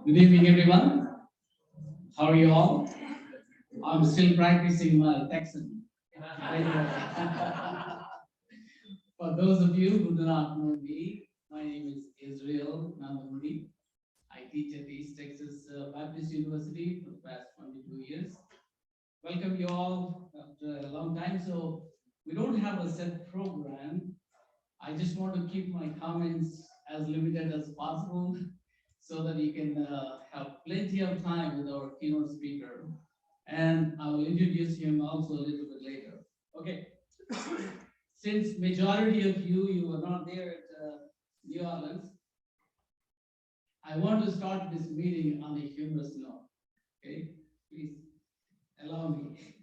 Good evening, everyone. How are you all? I'm still practicing my Texan. For those of you who do not know me, my name is Israel Nandamudi. I teach at East Texas Baptist University for the past 22 years. Welcome you all after a long time. So we don't have a set program. I just want to keep my comments as limited as possible so that you can have plenty of time with our keynote speaker. And I will introduce him also a little bit later. Okay. Since majority of you were not there at New Orleans, I want to start this meeting on a humorous note. Okay, please allow me.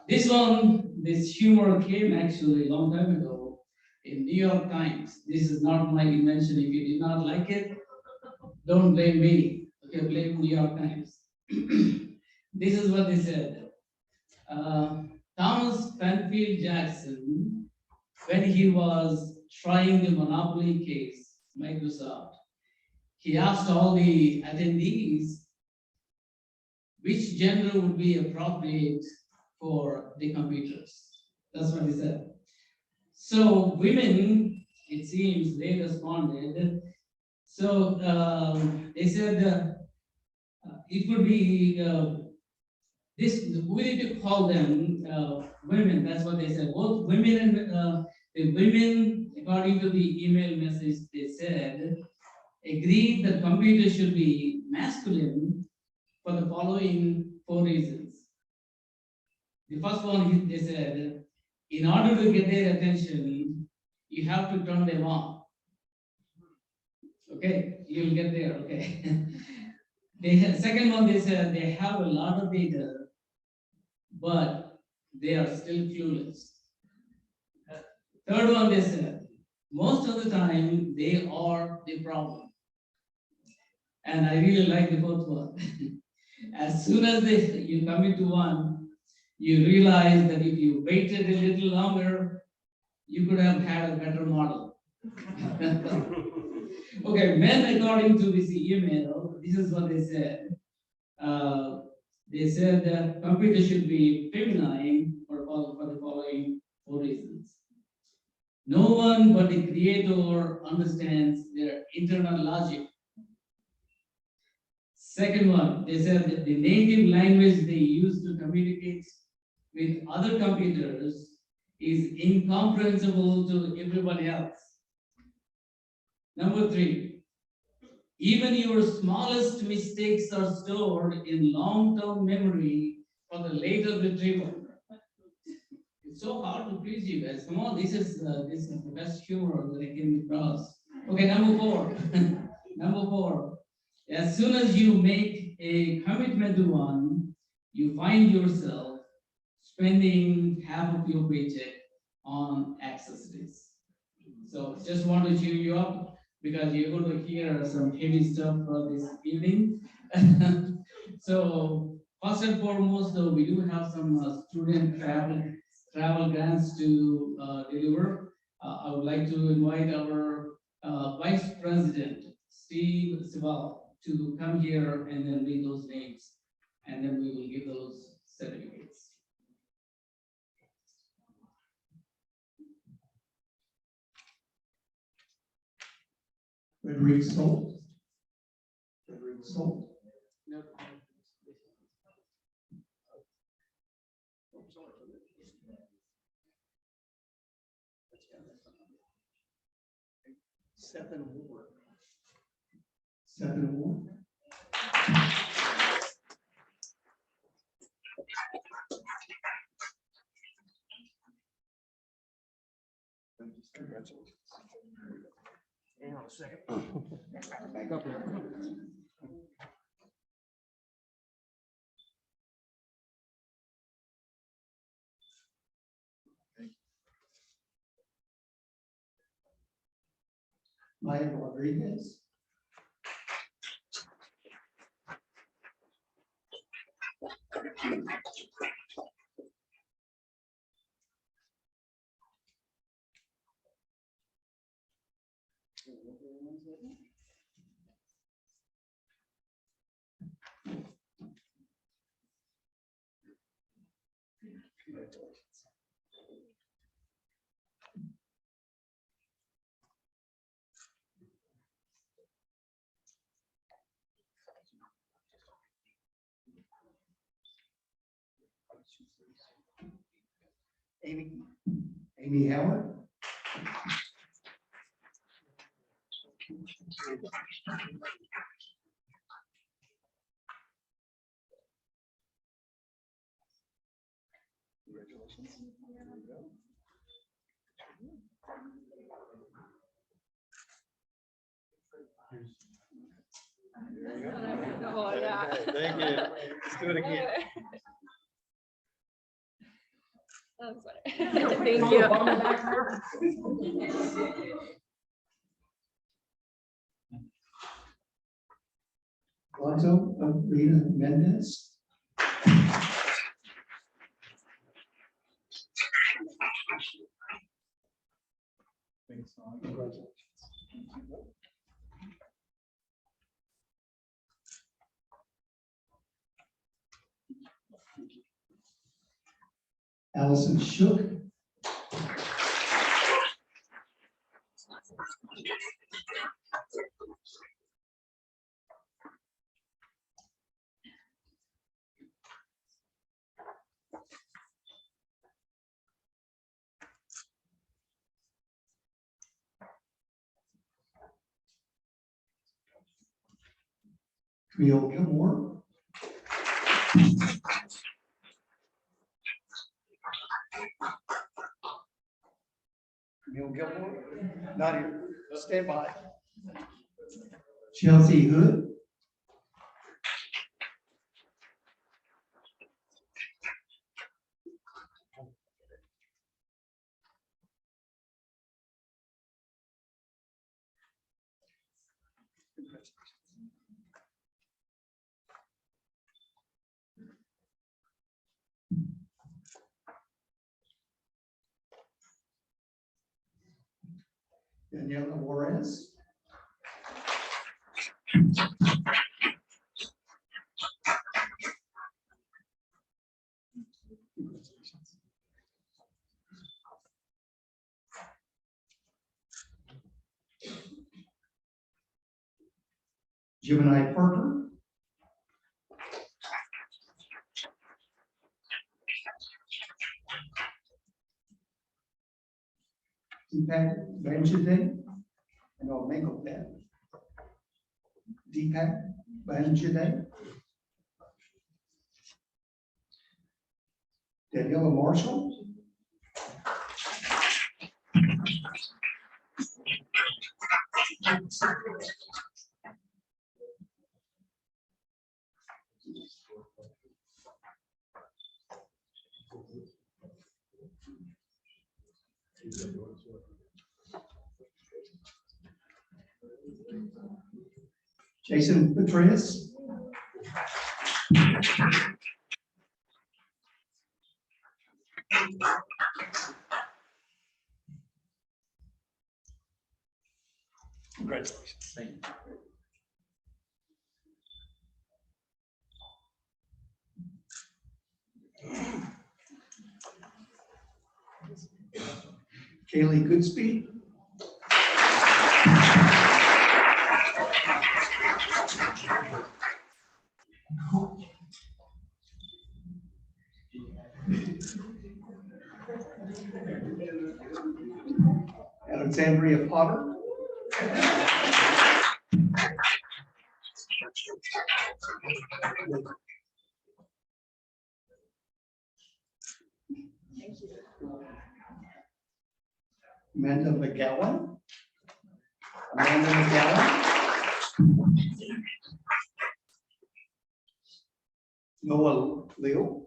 This humor came actually a long time ago in New York Times. This is not my invention. If you did not like it, don't blame me. Okay, blame New York Times. This is what they said. Thomas Penfield Jackson, when he was trying the monopoly case, Microsoft, he asked all the attendees which gender would be appropriate for the computers. That's what he said. So women, it seems, they responded. So they said it would be this. We need to call them women. That's what they said. Both women and the women, according to the email message, they said agreed that computers should be masculine for the following 4 reasons. The first one, they said, in order to get their attention, you have to turn them on. Okay, you'll get there. Okay. Second one, they said they have a lot of data, but they are still clueless. Third one, they said most of the time they are the problem. And I really like the fourth one. As soon as you come into one, you realize that if you waited a little longer, you could have had a better model. Okay, men, according to this email, this is what they said. They said that computers should be feminine for the following 4 reasons. No one but the creator understands their internal logic. Second one, they said that the native language they use to communicate with other computers is incomprehensible to everyone else. Number 3, even your smallest mistakes are stored in long-term memory for the later retrieval. It's so hard to please you guys. Come on, this is the best humor that I came across. Okay, number 4. Number 4. As soon as you make a commitment to one, you find yourself spending half of your paycheck on accessories. So just want to cheer you up because you're going to hear some heavy stuff for this evening. So first and foremost, we do have some student travel grants to deliver. I would like to invite our Vice President, Steve Sibal, to come here and then read those names, and then we will give those certificates. Frederick Stolt. Frederick Stolt. No. Stephen Ward. Stephen Ward. Congratulations. Hang on a second. Back up here. Maya Rodriguez. Amy Howard. Oh, yeah. Thank you. Let's do it again. That's funny. Thank you. Alonso Rita Mendez. Allison Shook. Camille Gilmore. Camille Gilmore, not here. Stand by. Chelsea Hood. Daniela Juarez. Gemini Parker. Deepak Banjade. And I'll make up that. Deepak Banjade. Daniela Marshall. Jason Petraeus. Congratulations. Thank you. Kaylee Goodspeed. Alexandria Potter. Amanda McGowan. Amanda McGowan. Noah Leo.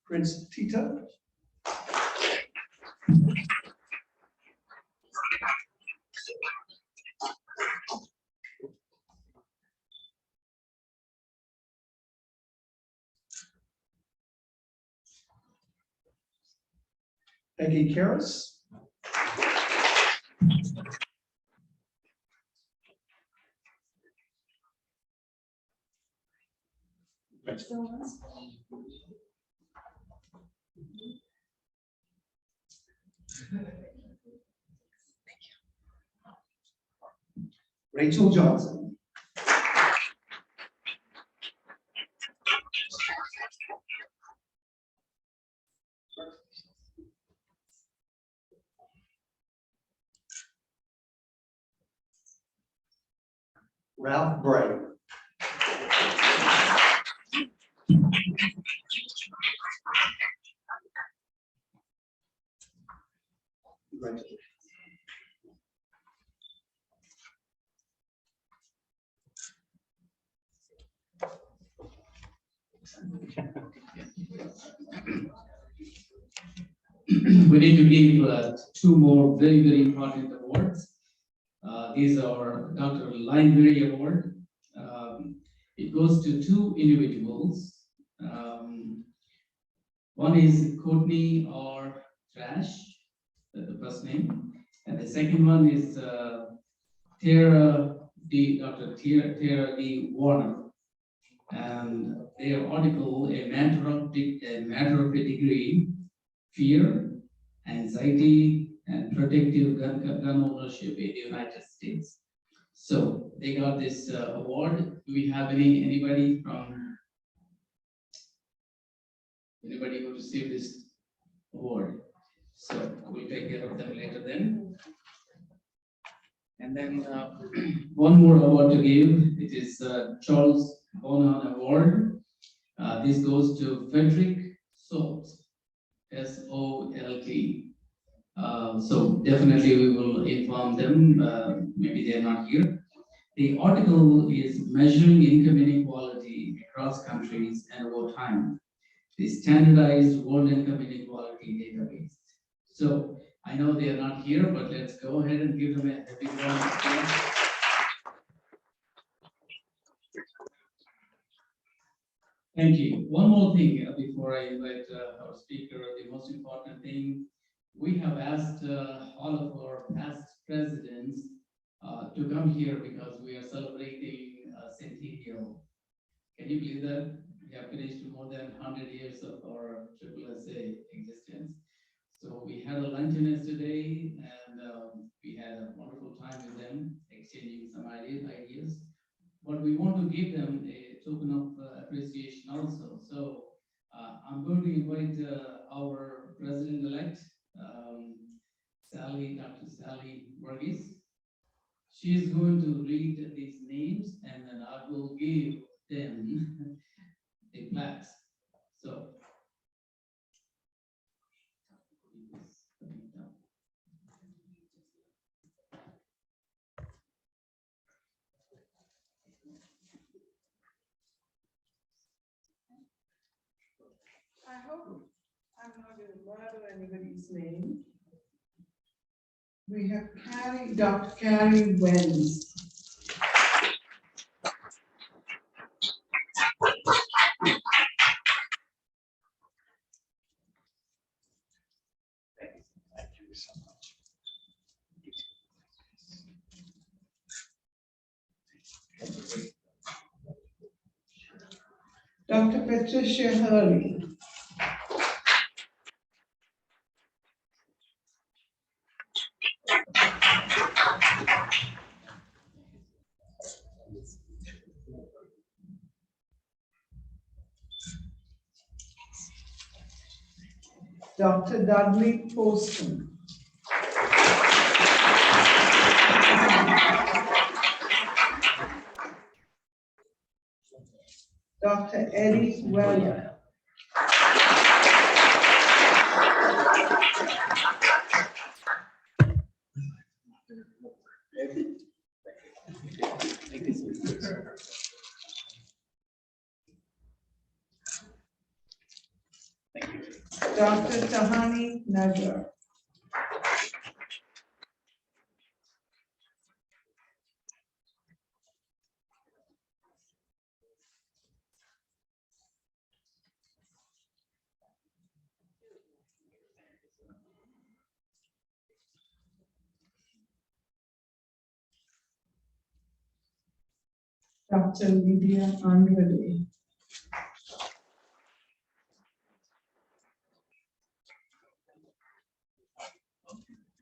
Prince Tita. Peggy Karras. Rachel Johnson. Ralph Bray. Congratulations. We need to give two more very, very important awards. These are Dr. Lineberry Award. It goes to two individuals. One is Courtney R. Trash, that's the first name, and the second one is Tara D. Warner. And their article, a matter of a degree, fear, anxiety, and protective gun ownership in the United States. So they got this award. Do we have anybody who received this award? So we'll take care of them later then. And then one more award to give. It is Charles Bonan Award. This goes to Frederick Solt, S-O-L-T. So definitely we will inform them. Maybe they're not here. The article is Measuring Income Inequality Across Countries and Over Time, the Standardized World Income Inequality Database. So I know they are not here, but let's go ahead and give them a big round of applause. Thank you. One more thing before I invite our speaker, the most important thing, we have asked all of our past presidents to come here because we are celebrating centennial. Can you believe that? We have finished more than 100 years of our SSSA existence. So we had a luncheon yesterday, and we had a wonderful time with them, exchanging some ideas. But we want to give them a token of appreciation also. So I'm going to invite our president-elect, Dr. Sally Burgess. She is going to read these names, and then I will give them the plaques. So. I hope I'm not going to murder anybody's name. We have Dr. Carrie Wenz. Thank you so much. Dr. Patricia Hurley. Dr. Dudley Poston. Dr. Eddie Weller. Dr. Tahani Nagar. Dr. Lydia Andrade.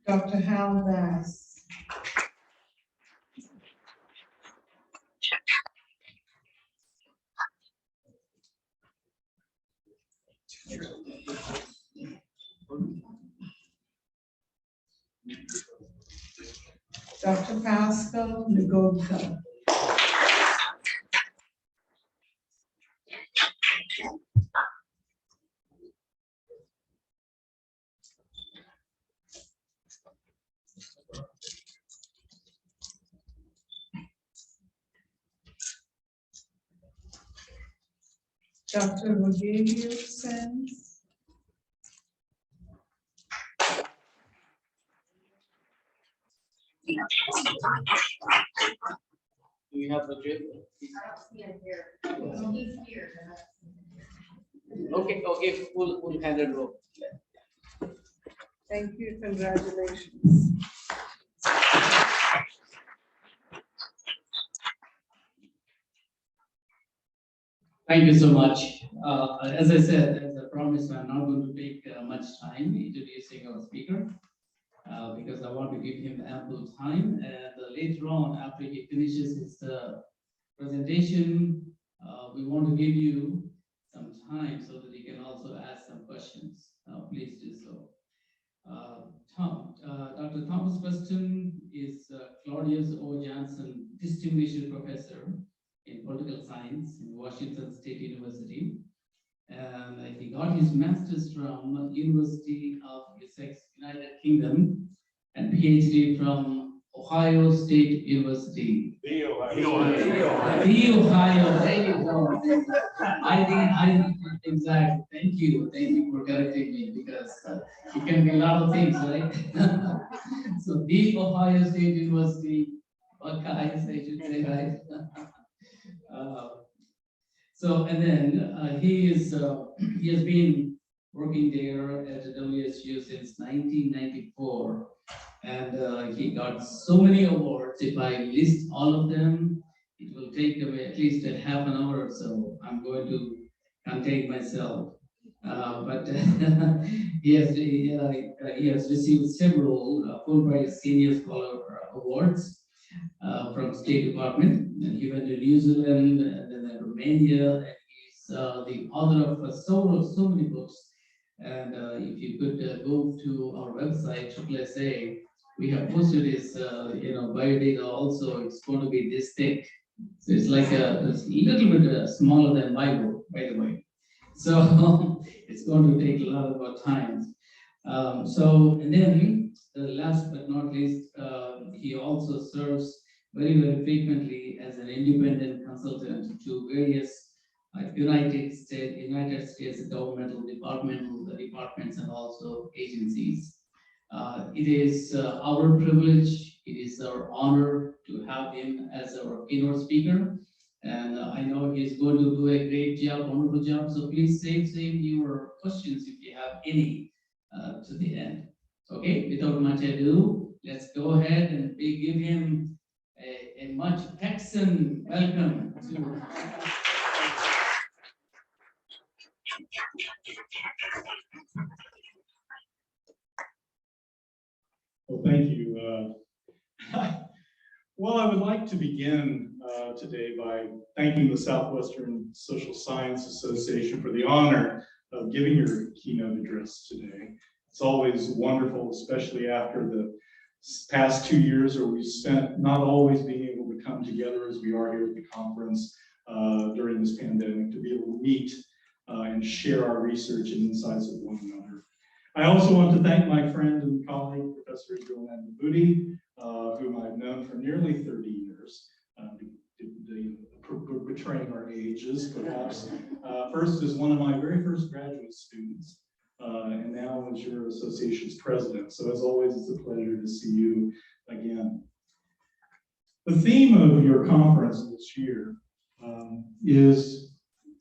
Dr. Hal Bass. Dr. Pascal Nagoka. Dr. Rogelio Sands. Do you have the drip? Okay, we'll hand it over. Thank you, congratulations. Thank you so much. As I said, as I promised, I'm not going to take much time introducing our speaker because I want to give him ample time. And later on, after he finishes his presentation, we want to give you some time so that you can also ask some questions. Please do so. Dr. Thomas Weston is Claudius O. Johnson Distinguished Professor in Political Science in Washington State University. And he got his master's from University of Essex, United Kingdom, and PhD from Ohio State University. The Ohio, there you go. Exactly. Thank you for correcting me because it can be a lot of things, right? So the Ohio State University, Buckeyes, I should say, right? And then he has been working there at WSU since 1994, and he got so many awards. If I list all of them, it will take away at least a half an hour or so. I'm going to contain myself. But he has received several Fulbright Senior Scholar Awards from State Department. And he went to New Zealand and then Romania, and he's the author of so many books. And if you could go to our website, SSSA, we have posted his biodata also. It's going to be this thick. So it's like it's a little bit smaller than my book, by the way. So it's going to take a lot of our time. And then last but not least, he also serves very frequently as an independent consultant to various United States governmental departments and also agencies. It is our privilege, it is our honor to have him as our keynote speaker. And I know he's going to do a great job, wonderful job. So please save your questions if you have any to the end. Okay, without much ado, let's go ahead and give him a much Texan welcome to. Well, thank you. Well, I would like to begin today by thanking the Southwestern Social Science Association for the honor of giving your keynote address today. It's always wonderful, especially after the past 2 years where we've spent not always being able to come together as we are here at the conference during this pandemic, to be able to meet and share our research and insights with one another. I also want to thank my friend and colleague, Professor Joanne Booty, whom I've known for nearly 30 years, betraying our ages, perhaps. First as one of my very first graduate students, and now as your association's president. So as always, it's a pleasure to see you again. The theme of your conference this year is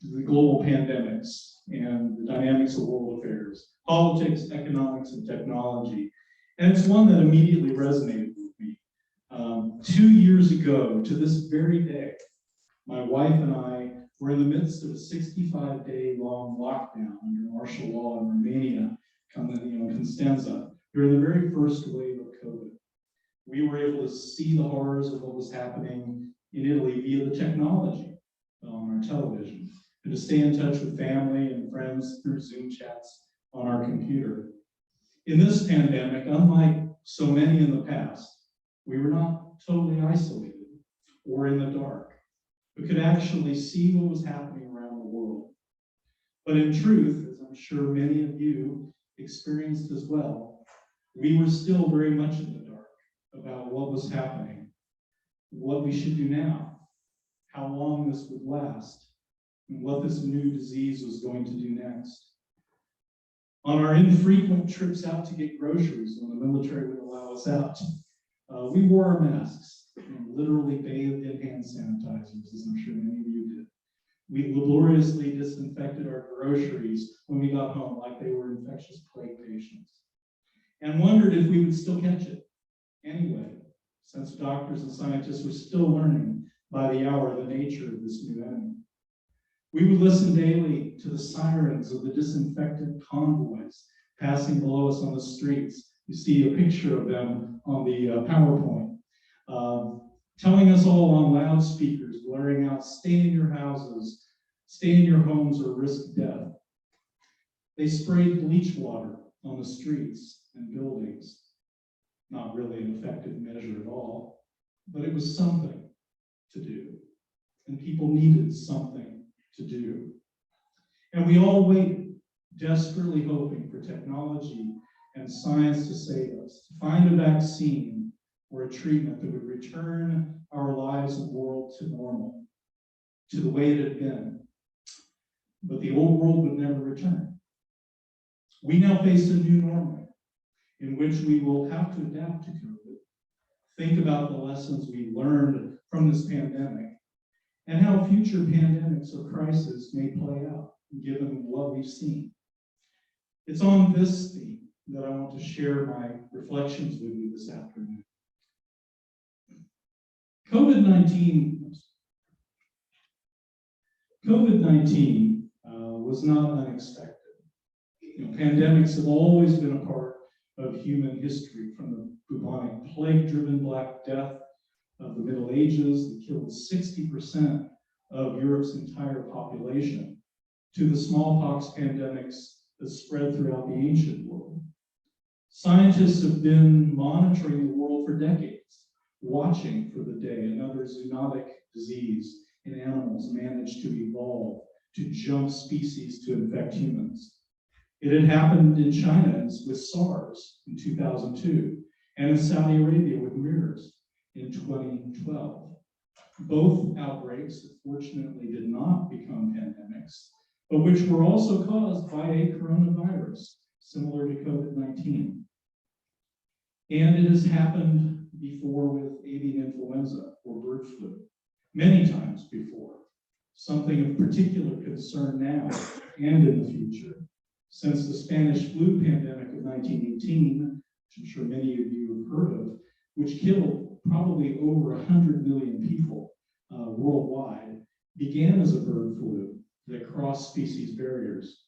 the global pandemics and the dynamics of world affairs, politics, economics, and technology. And it's one that immediately resonated with me. 2 years ago, to this very day, my wife and I were in the midst of a 65-day long lockdown under martial law in Romania, Constanța, during the very first wave of COVID. We were able to see the horrors of what was happening in Italy via the technology on our television, and to stay in touch with family and friends through Zoom chats on our computer. In this pandemic, unlike so many in the past, we were not totally isolated or in the dark, but could actually see what was happening around the world. But in truth, as I'm sure many of you experienced as well, we were still very much in the dark about what was happening, what we should do now, how long this would last, and what this new disease was going to do next. On our infrequent trips out to get groceries when the military would allow us out, we wore our masks and literally bathed in hand sanitizers, as I'm sure many of you did. We laboriously disinfected our groceries when we got home like they were infectious plague patients, and wondered if we would still catch it anyway, since doctors and scientists were still learning by the hour the nature of this new enemy. We would listen daily to the sirens of the disinfectant convoys passing below us on the streets. You see a picture of them on the PowerPoint, telling us all on loudspeakers, blaring out, stay in your houses, stay in your homes or risk death. They sprayed bleach water on the streets and buildings. Not really an effective measure at all, but it was something to do. And people needed something to do. And we all waited, desperately hoping for technology and science to save us, to find a vaccine or a treatment that would return our lives and world to normal, to the way it had been. But the old world would never return. We now face a new normal in which we will have to adapt to COVID, think about the lessons we learned from this pandemic, and how future pandemics or crises may play out, given what we've seen. It's on this theme that I want to share my reflections with you this afternoon. COVID-19 was not unexpected. Pandemics have always been a part of human history, from the bubonic plague-driven Black Death of the Middle Ages that killed 60% of Europe's entire population, to the smallpox pandemics that spread throughout the ancient world. Scientists have been monitoring the world for decades, watching for the day another zoonotic disease in animals managed to evolve to jump species to infect humans. It had happened in China with SARS in 2002, and in Saudi Arabia with MERS in 2012. Both outbreaks that fortunately did not become pandemics, but which were also caused by a coronavirus, similar to COVID-19. And it has happened before with avian influenza or bird flu, many times before, something of particular concern now and in the future, since the Spanish flu pandemic of 1918, which I'm sure many of you have heard of, which killed probably over 100 million people worldwide, began as a bird flu that crossed species barriers.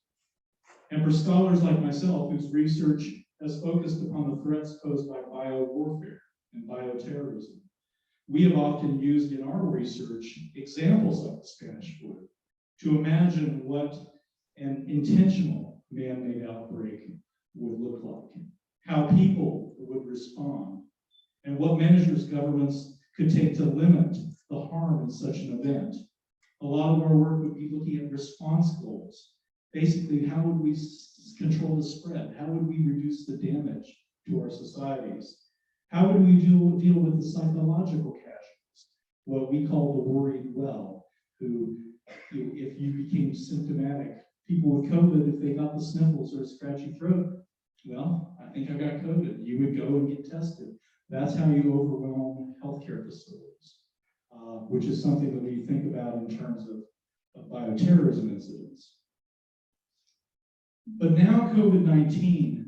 And for scholars like myself, whose research has focused upon the threats posed by biowarfare and bioterrorism, we have often used in our research examples of the Spanish flu to imagine what an intentional man-made outbreak would look like, how people would respond, and what measures governments could take to limit the harm in such an event. A lot of our work would be looking at response goals. Basically, how would we control the spread? How would we reduce the damage to our societies? How would we deal with the psychological casualties, what we call the worried well, who, if you became symptomatic, people with COVID, if they got the sniffles or a scratchy throat, well, I think I got COVID. You would go and get tested. That's how you overwhelm healthcare facilities, which is something that we think about in terms of bioterrorism incidents. But now COVID-19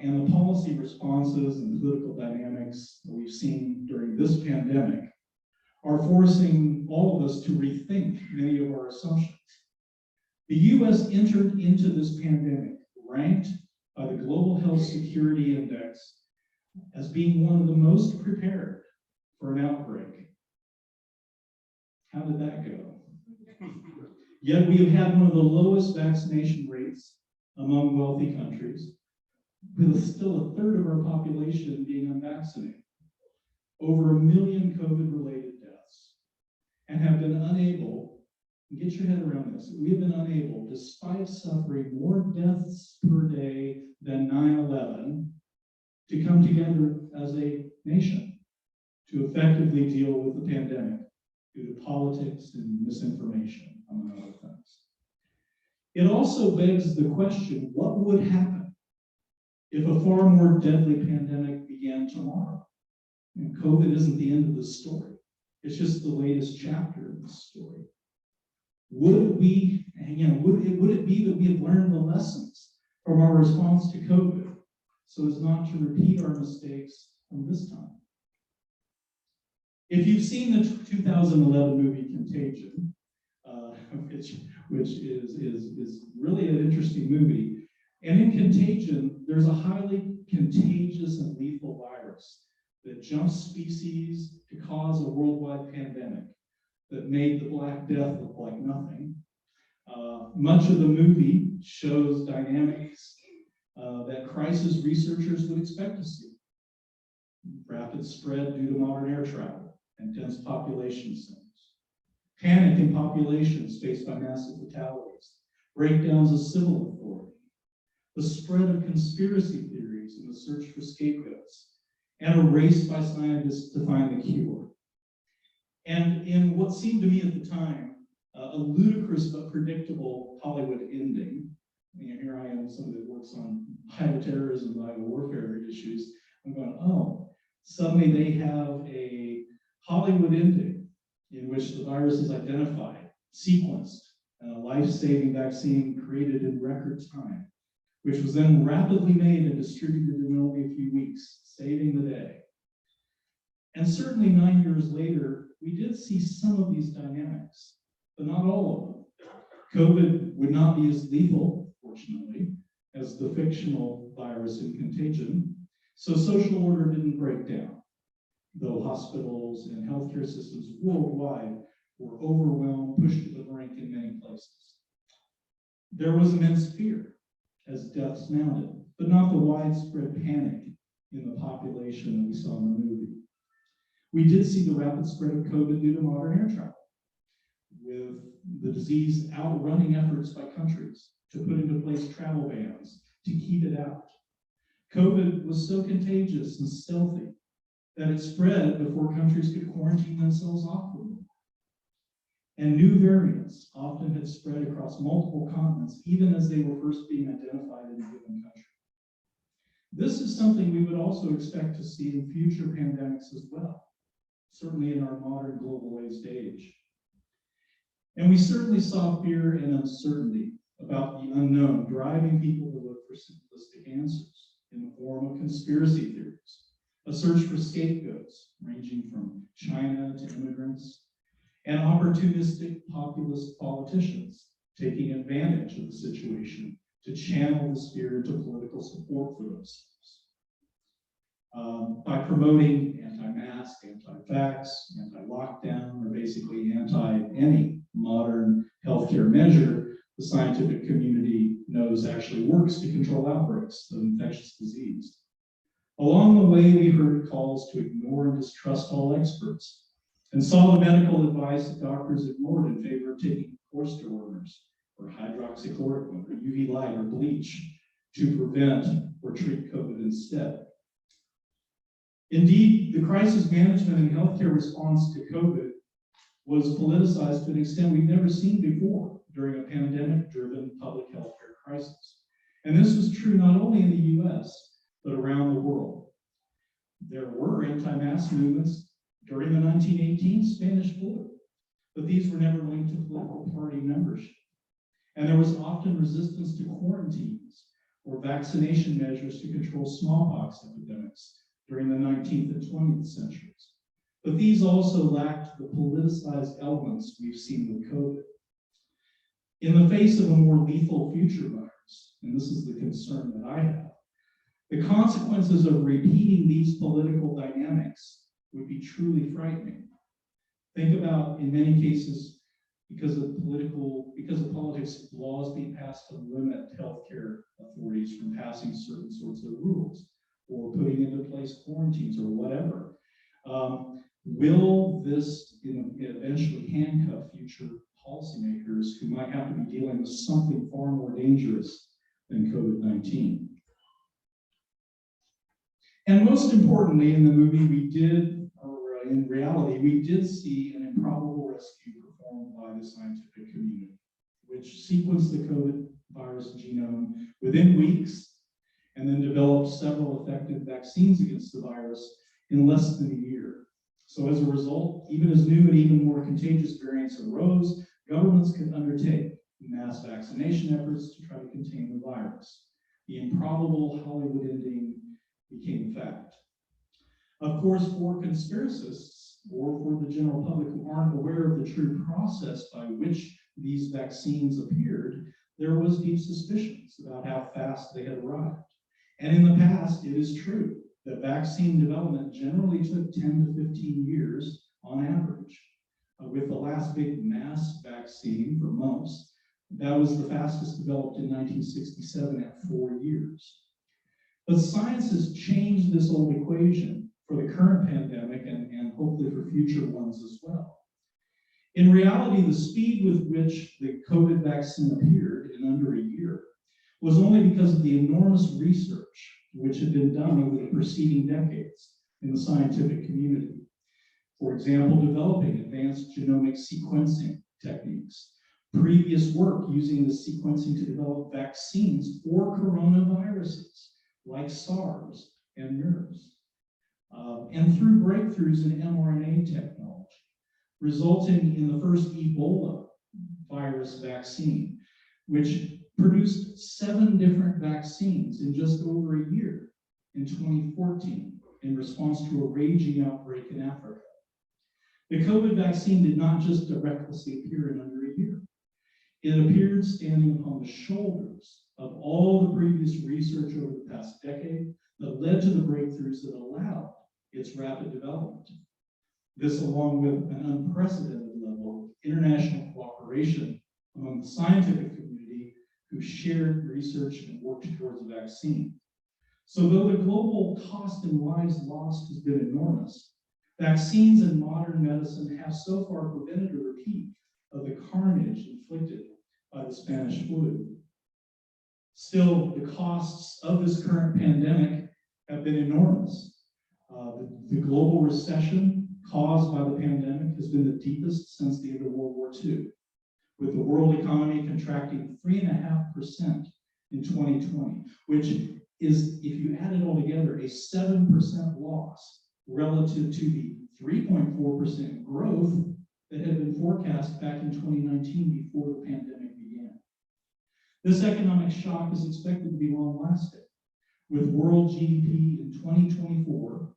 and the policy responses and political dynamics that we've seen during this pandemic are forcing all of us to rethink many of our assumptions. The US entered into this pandemic ranked by the Global Health Security Index as being one of the most prepared for an outbreak. How did that go? Yet we have had one of the lowest vaccination rates among wealthy countries, with still a third of our population being unvaccinated. Over 1 million COVID-related deaths, and have been unable, get your head around this, we have been unable, despite suffering more deaths per day than 9/11, to come together as a nation to effectively deal with the pandemic due to politics and misinformation, among other things. It also begs the question, what would happen if a far more deadly pandemic began tomorrow? And COVID isn't the end of the story. It's just the latest chapter of the story. Would we, would it be that we have learned the lessons from our response to COVID so as not to repeat our mistakes from this time? If you've seen the 2011 movie Contagion, which is really an interesting movie, and in Contagion, there's a highly contagious and lethal virus that jumps species to cause a worldwide pandemic that made the Black Death look like nothing. Much of the movie shows dynamics that crisis researchers would expect to see. Rapid spread due to modern air travel and dense population centers. Panic in populations faced by massive fatalities. Breakdowns of civil authority. The spread of conspiracy theories and the search for scapegoats. And a race by scientists to find the cure. And in what seemed to me at the time, a ludicrous but predictable Hollywood ending. Here I am, somebody that works on bioterrorism, biowarfare issues. I'm going, oh, suddenly they have a Hollywood ending in which the virus is identified, sequenced, and a life-saving vaccine created in record time, which was then rapidly made and distributed in only a few weeks, saving the day. And certainly 9 years later, we did see some of these dynamics, but not all of them. COVID would not be as lethal, fortunately, as the fictional virus in Contagion, so social order didn't break down, though hospitals and healthcare systems worldwide were overwhelmed, pushed to the brink in many places. There was immense fear as deaths mounted, but not the widespread panic in the population that we saw in the movie. We did see the rapid spread of COVID due to modern air travel, with the disease outrunning efforts by countries to put into place travel bans to keep it out. COVID was so contagious and stealthy that it spread before countries could quarantine themselves off from it. And new variants often had spread across multiple continents, even as they were first being identified in a given country. This is something we would also expect to see in future pandemics as well, certainly in our modern globalized age. And we certainly saw fear and uncertainty about the unknown driving people to look for simplistic answers in the form of conspiracy theories, a search for scapegoats ranging from China to immigrants, and opportunistic populist politicians taking advantage of the situation to channel the spirit of political support for themselves. By promoting anti-mask, anti-vax, anti-lockdown, or basically anti-any modern healthcare measure, the scientific community knows actually works to control outbreaks of infectious disease. Along the way, we heard calls to ignore and distrust all experts, and saw the medical advice that doctors ignored in favor of taking corticosteroids or hydroxychloroquine or UV light or bleach to prevent or treat COVID instead. Indeed, the crisis management and healthcare response to COVID was politicized to an extent we've never seen before during a pandemic-driven public healthcare crisis. And this was true not only in the US, but around the world. There were anti-mask movements during the 1918 Spanish flu, but these were never linked to political party membership. And there was often resistance to quarantines or vaccination measures to control smallpox epidemics during the 19th and 20th centuries. But these also lacked the politicized elements we've seen with COVID. In the face of a more lethal future virus, and this is the concern that I have, the consequences of repeating these political dynamics would be truly frightening. Think about, in many cases, because of politics, laws being passed to limit healthcare authorities from passing certain sorts of rules or putting into place quarantines or whatever. Will this eventually handcuff future policymakers who might have to be dealing with something far more dangerous than COVID-19? And most importantly, in the movie, in reality, we did see an improbable rescue performed by the scientific community, which sequenced the COVID virus genome within weeks and then developed several effective vaccines against the virus in less than a year. So as a result, even as new and even more contagious variants arose, governments could undertake mass vaccination efforts to try to contain the virus. The improbable Hollywood ending became fact. Of course, for conspiracists or for the general public who aren't aware of the true process by which these vaccines appeared, there was deep suspicions about how fast they had arrived. And in the past, it is true that vaccine development generally took 10 to 15 years on average. With the last big mass vaccine for mumps, that was the fastest developed in 1967 at 4 years. But science has changed this old equation for the current pandemic and hopefully for future ones as well. In reality, the speed with which the COVID vaccine appeared in under a year was only because of the enormous research which had been done over the preceding decades in the scientific community. For example, developing advanced genomic sequencing techniques, previous work using the sequencing to develop vaccines for coronaviruses like SARS and MERS, and through breakthroughs in mRNA technology, resulting in the first Ebola virus vaccine, which produced 7 different vaccines in just over a year in 2014 in response to a raging outbreak in Africa. The COVID vaccine did not just miraculously appear in under a year. It appeared standing upon the shoulders of all the previous research over the past decade that led to the breakthroughs that allowed its rapid development. This, along with an unprecedented level of international cooperation among the scientific community who shared research and worked towards a vaccine. So though the global cost in lives lost has been enormous, vaccines in modern medicine have so far prevented a repeat of the carnage inflicted by the Spanish flu. Still, the costs of this current pandemic have been enormous. The global recession caused by the pandemic has been the deepest since the end of World War II, with the world economy contracting 3.5% in 2020, which is, if you add it all together, a 7% loss relative to the 3.4% growth that had been forecast back in 2019 before the pandemic began. This economic shock is expected to be long-lasting, with world GDP in 2024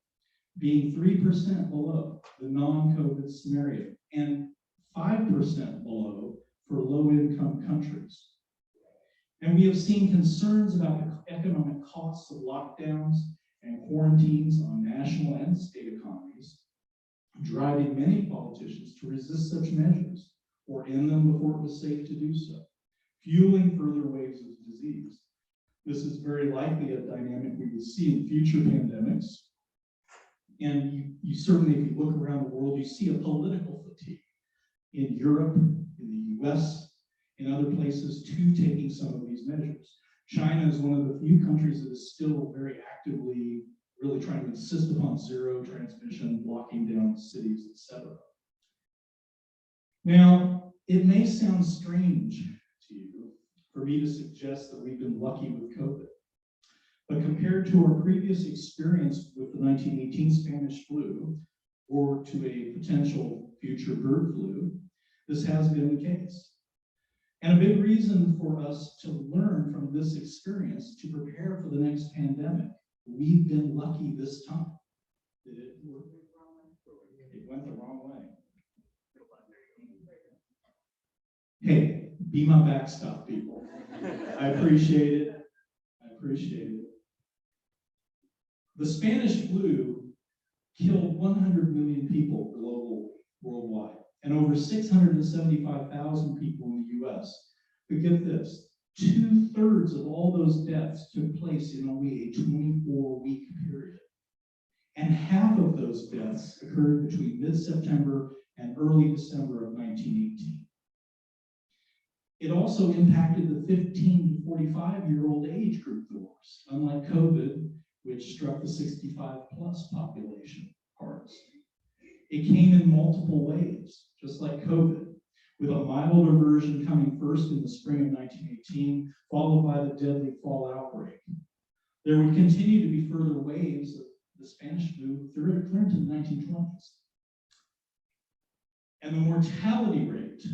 being 3% below the non-COVID scenario and 5% below for low-income countries. And we have seen concerns about the economic costs of lockdowns and quarantines on national and state economies, driving many politicians to resist such measures or end them before it was safe to do so, fueling further waves of disease. This is very likely a dynamic we will see in future pandemics. And you certainly, if you look around the world, you see a political fatigue in Europe, in the US, in other places too, taking some of these measures. China is one of the few countries that is still very actively really trying to insist upon zero transmission, locking down cities, etc. Now, it may sound strange to you for me to suggest that we've been lucky with COVID. But compared to our previous experience with the 1918 Spanish flu, or to a potential future bird flu, this has been the case. And a big reason for us to learn from this experience to prepare for the next pandemic. We've been lucky this time. Did it work? It went the wrong way. Hey, be my backstop, people. I appreciate it. appreciate it. The Spanish flu killed 100 million people worldwide, and over 675,000 people in the US. But get this, 2/3 of all those deaths took place in only a 24-week period. And half of those deaths occurred between mid-September and early December of 1918. It also impacted the 15 to 45-year-old age group the worst, unlike COVID, which struck the 65-plus population hardest. It came in multiple waves, just like COVID, with a milder version coming first in the spring of 1918, followed by the deadly fall outbreak. There would continue to be further waves of the Spanish flu through into the 1920s. And the mortality rate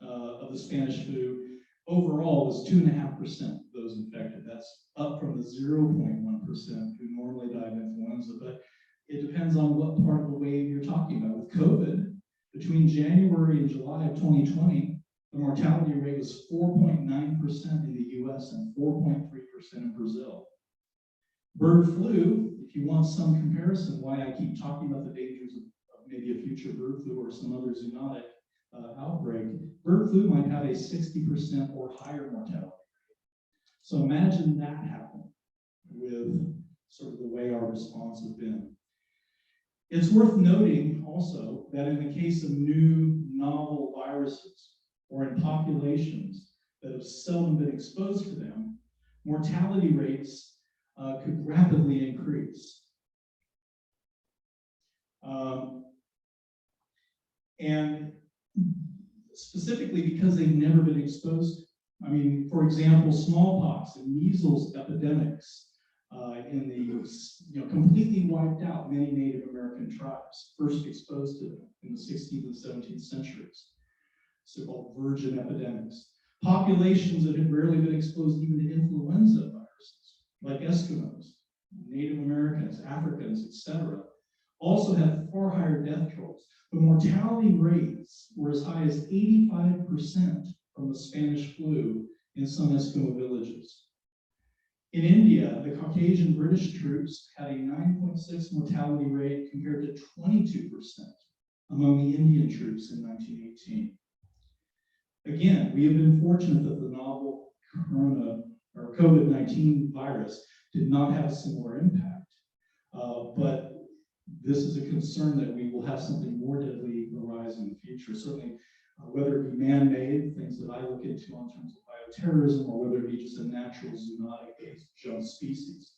of the Spanish flu overall was 2.5% of those infected. That's up from the 0.1% who normally die of influenza, but it depends on what part of the wave you're talking about. With COVID, between January and July of 2020, the mortality rate was 4.9% in the US and 4.3% in Brazil. Bird flu, if you want some comparison, why I keep talking about the dangers of maybe a future bird flu or some other zoonotic outbreak, bird flu might have a 60% or higher mortality rate. So imagine that happen with sort of the way our response has been. It's worth noting also that in the case of new novel viruses or in populations that have seldom been exposed to them, mortality rates could rapidly increase. And specifically because they've never been exposed. I mean, for example, smallpox and measles epidemics in the, completely wiped out many Native American tribes, first exposed to them in the 16th and 17th centuries, so-called virgin epidemics. Populations that had rarely been exposed even to influenza viruses, like Eskimos, Native Americans, Africans, etc., also had far higher death tolls. The mortality rates were as high as 85% from the Spanish flu in some Eskimo villages. In India, the Caucasian British troops had a 9.6 mortality rate compared to 22% among the Indian troops in 1918. Again, we have been fortunate that the novel COVID-19 virus did not have a similar impact, but this is a concern that we will have something more deadly arise in the future. Certainly, whether it be man-made, things that I look into in terms of bioterrorism, or whether it be just a natural zoonotic-based jump species.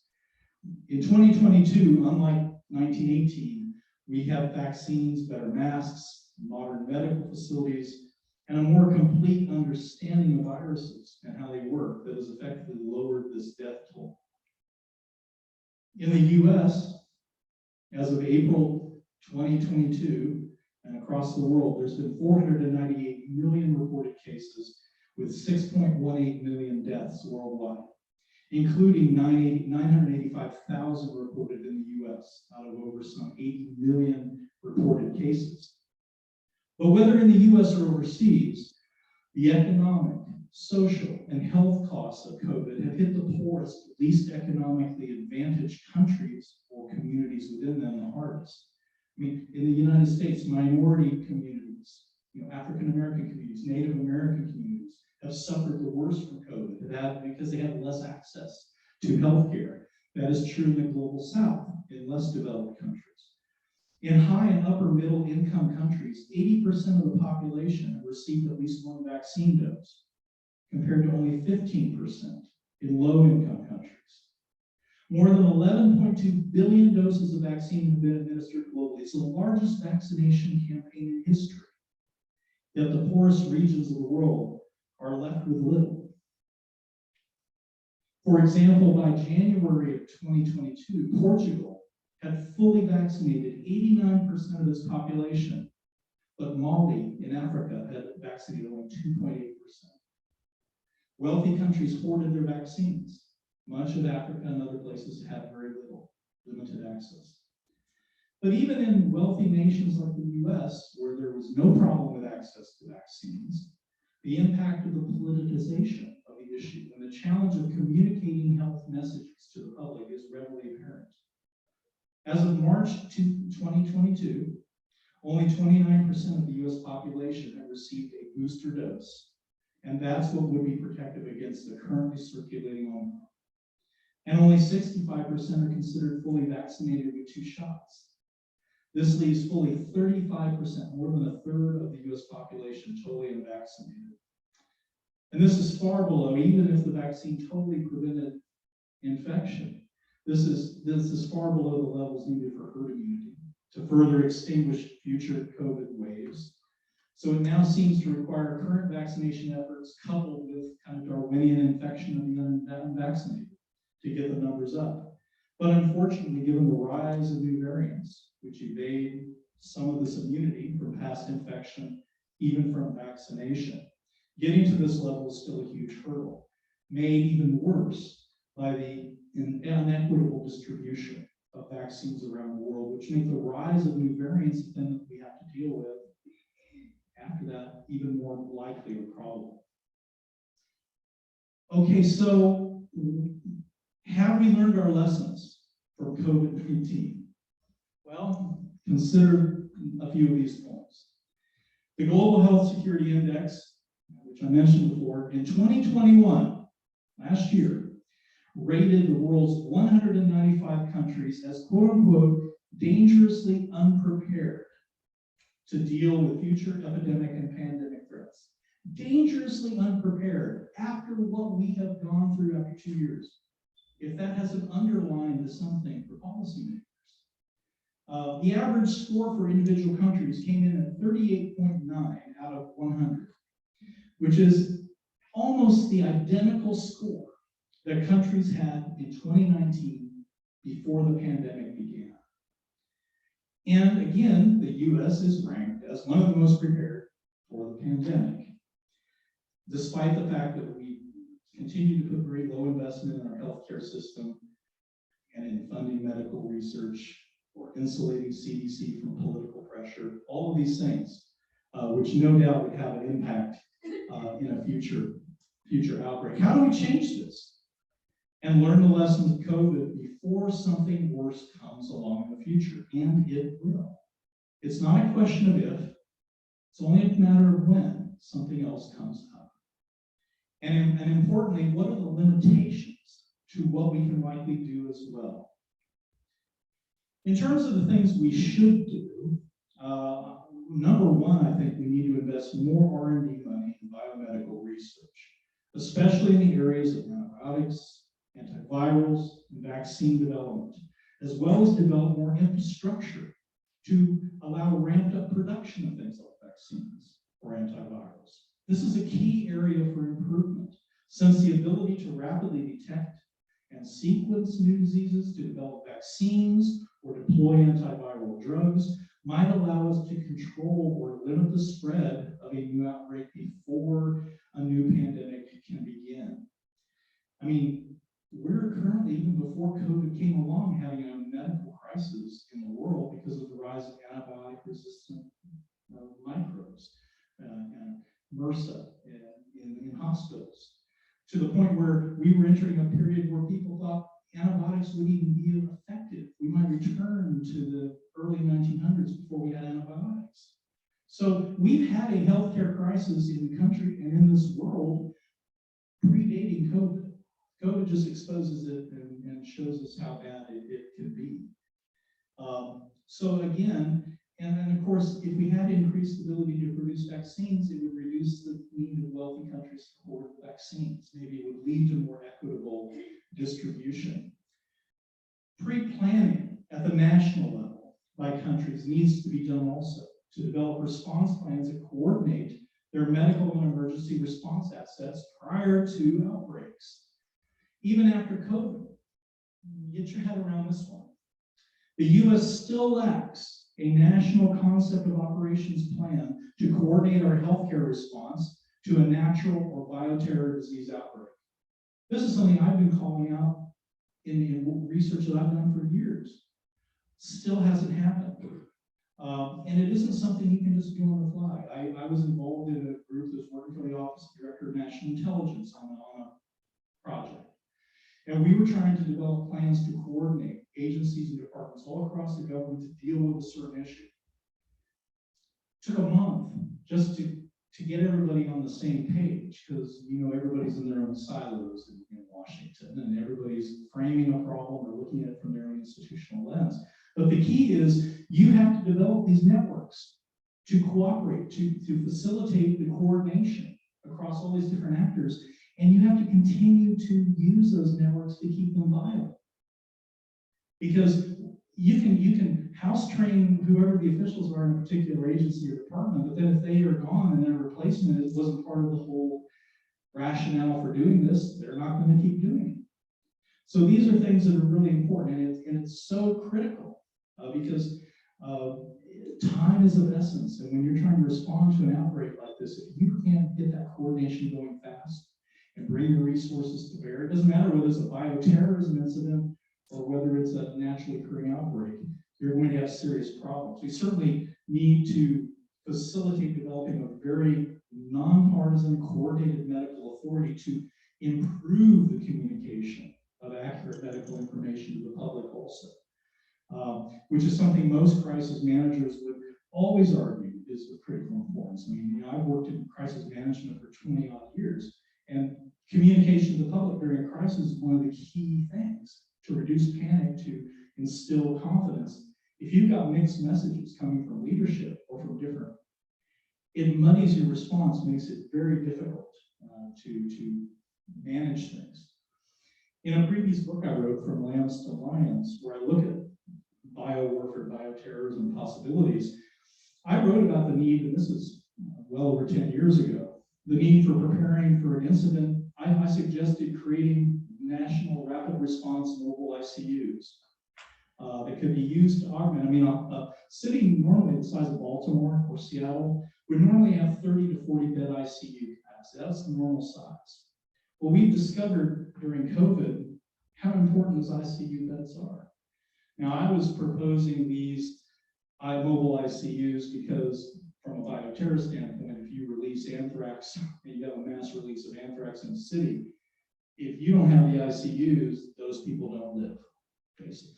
In 2022, unlike 1918, we have vaccines, better masks, modern medical facilities, and a more complete understanding of viruses and how they work that has effectively lowered this death toll. In the US, as of April 2022, and across the world, there's been 498 million reported cases with 6.18 million deaths worldwide, including 985,000 reported in the US out of over some 80 million reported cases. But whether in the US or overseas, the economic, social, and health costs of COVID have hit the poorest, least economically advantaged countries or communities within them the hardest. I mean, in the United States, minority communities, African American communities, Native American communities have suffered the worst from COVID because they have less access to healthcare. That is true in the global South, in less developed countries. In high and upper middle income countries, 80% of the population have received at least one vaccine dose, compared to only 15% in low income countries. More than 11.2 billion doses of vaccine have been administered globally. It's the largest vaccination campaign in history. Yet the poorest regions of the world are left with little. For example, by January of 2022, Portugal had fully vaccinated 89% of its population, but Mali in Africa had vaccinated only 2.8%. Wealthy countries hoarded their vaccines. Much of Africa and other places had very little, limited access. But even in wealthy nations like the US, where there was no problem with access to vaccines, the impact of the politicization of the issue, and the challenge of communicating health messages to the public is readily apparent. As of March 2022, only 29% of the US population have received a booster dose, and that's what would be protective against the currently circulating Omicron. And only 65% are considered fully vaccinated with 2 shots. This leaves fully 35%, more than a third of the US population totally unvaccinated. And this is far below, even if the vaccine totally prevented infection, this is far below the levels needed for herd immunity to further extinguish future COVID waves. So it now seems to require current vaccination efforts coupled with kind of Darwinian infection of the unvaccinated to get the numbers up. But unfortunately, given the rise of new variants, which evade some of this immunity from past infection, even from vaccination, getting to this level is still a huge hurdle, made even worse by the inequitable distribution of vaccines around the world, which make the rise of new variants then that we have to deal with after that even more likely or probable. Okay, so have we learned our lessons from COVID-19? Well, consider a few of these points. The Global Health Security Index, which I mentioned before, in 2021, last year, rated the world's 195 countries as quote unquote dangerously unprepared to deal with future epidemic and pandemic threats. Dangerously unprepared after what we have gone through after 2 years. If that hasn't underlined as something for policymakers. The average score for individual countries came in at 38.9 out of 100, which is almost the identical score that countries had in 2019 before the pandemic began. And again, the US is ranked as one of the most prepared for the pandemic, despite the fact that we continue to put very low investment in our healthcare system and in funding medical research or insulating CDC from political pressure, all of these things, which no doubt would have an impact in a future outbreak. How do we change this and learn the lessons of COVID before something worse comes along in the future? And it will. It's not a question of if, it's only a matter of when something else comes up. And importantly, what are the limitations to what we can likely do as well? In terms of the things we should do, number one, I think we need to invest more R&D money in biomedical research, especially in the areas of antibiotics, antivirals, and vaccine development, as well as develop more infrastructure to allow ramped up production of things like vaccines or antivirals. This is a key area for improvement, since the ability to rapidly detect and sequence new diseases, to develop vaccines or deploy antiviral drugs might allow us to control or limit the spread of a new outbreak before a new pandemic can begin. I mean, we're currently, even before COVID came along, having a medical crisis in the world because of the rise of antibiotic-resistant microbes and MRSA in hospitals, to the point where we were entering a period where people thought antibiotics would even be effective. We might return to the early 1900s before we had antibiotics. So we've had a healthcare crisis in the country and in this world predating COVID. COVID just exposes it and shows us how bad it can be. So again, and then of course, if we had increased ability to produce vaccines, it would reduce the need of wealthy countries to hoard vaccines. Maybe it would lead to more equitable distribution. Pre-planning at the national level by countries needs to be done also to develop response plans that coordinate their medical and emergency response assets prior to outbreaks. Even after COVID, get your head around this one. The US still lacks a national concept of operations plan to coordinate our healthcare response to a natural or bioterror disease outbreak. This is something I've been calling out in the research that I've done for years. Still hasn't happened. And it isn't something you can just do on the fly. I was involved in a group that's working for the Office of Director of national intelligence on a project. And we were trying to develop plans to coordinate agencies and departments all across the government to deal with a certain issue. Took a month just to get everybody on the same page, because everybody's in their own silos in Washington, and everybody's framing a problem or looking at it from their own institutional lens. But the key is you have to develop these networks to cooperate, to facilitate the coordination across all these different actors, and you have to continue to use those networks to keep them viable. Because you can house train whoever the officials are in a particular agency or department, but then if they are gone and their replacement wasn't part of the whole rationale for doing this, they're not going to keep doing it. So these are things that are really important, and it's so critical because time is of essence. And when you're trying to respond to an outbreak like this, if you can't get that coordination going fast and bring the resources to bear, it doesn't matter whether it's a bioterrorism incident or whether it's a naturally occurring outbreak, you're going to have serious problems. We certainly need to facilitate developing a very nonpartisan, coordinated medical authority to improve the communication of accurate medical information to the public also, which is something most crisis managers would always argue is of critical importance. I mean, I've worked in crisis management for 20 odd years, and communication to the public during a crisis is one of the key things to reduce panic, to instill confidence. If you've got mixed messages coming from leadership or from different, it muddies your response, makes it very difficult to manage things. In a previous book I wrote, From Lambs to Lions, where I look at biowarfare, bioterrorism possibilities, I wrote about the need, and this is well over 10 years ago, the need for preparing for an incident. I suggested creating national rapid response mobile ICUs that could be used to augment. I mean, a city normally the size of Baltimore or Seattle would normally have 30 to 40 bed ICU capacity. That's the normal size. Well, we've discovered during COVID how important those ICU beds are. Now, I was proposing these mobile ICUs because from a bioterror standpoint, if you release anthrax and you have a mass release of anthrax in a city, if you don't have the ICUs, those people don't live, basically.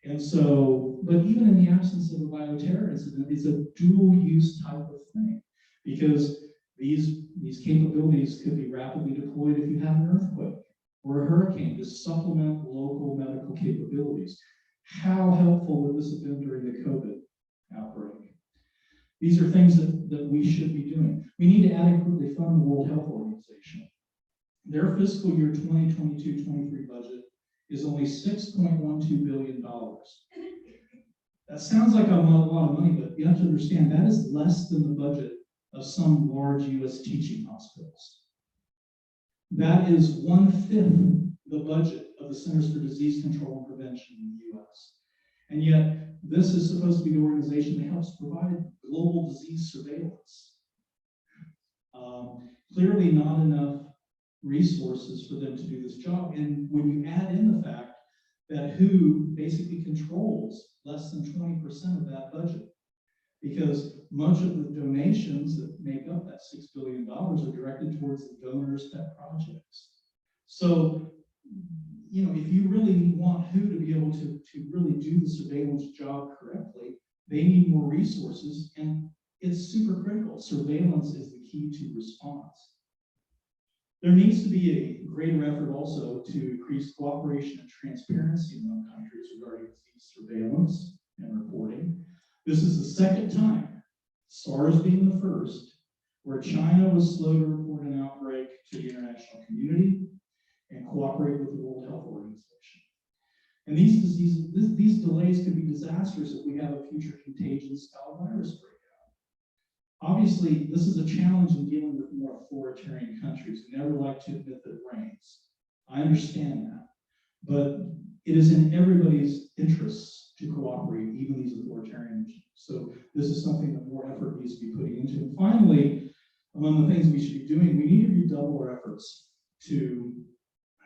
And so, but even in the absence of a bioterror incident, it's a dual use type of thing, because these capabilities could be rapidly deployed if you have an earthquake or a hurricane to supplement local medical capabilities. How helpful would this have been during the COVID outbreak? These are things that we should be doing. We need to adequately fund the World Health Organization. Their fiscal year 2022-23 budget is only $6.12 billion. That sounds like a lot of money, but you have to understand that is less than the budget of some large US teaching hospitals. That is 1/5 the budget of the Centers for Disease Control and Prevention in the US. And yet, this is supposed to be the organization that helps provide global disease surveillance. Clearly not enough resources for them to do this job. And when you add in the fact that WHO basically controls less than 20% of that budget, because much of the donations that make up that $6 billion are directed towards the donors' pet projects. So, if you really want WHO to be able to really do the surveillance job correctly, they need more resources, and it's super critical. Surveillance is the key to response. There needs to be a greater effort also to increase cooperation and transparency among countries regarding disease surveillance and reporting. This is the second time, SARS being the first, where China was slow to report an outbreak to the international community and cooperate with the World Health Organization. And these delays could be disastrous if we have a future contagion-style virus breakout. Obviously, this is a challenge in dealing with more authoritarian countries who never like to admit that it rains. I understand that. But it is in everybody's interests to cooperate, even these authoritarian regimes. So this is something that more effort needs to be putting into. And finally, among the things we should be doing, we need to redouble our efforts to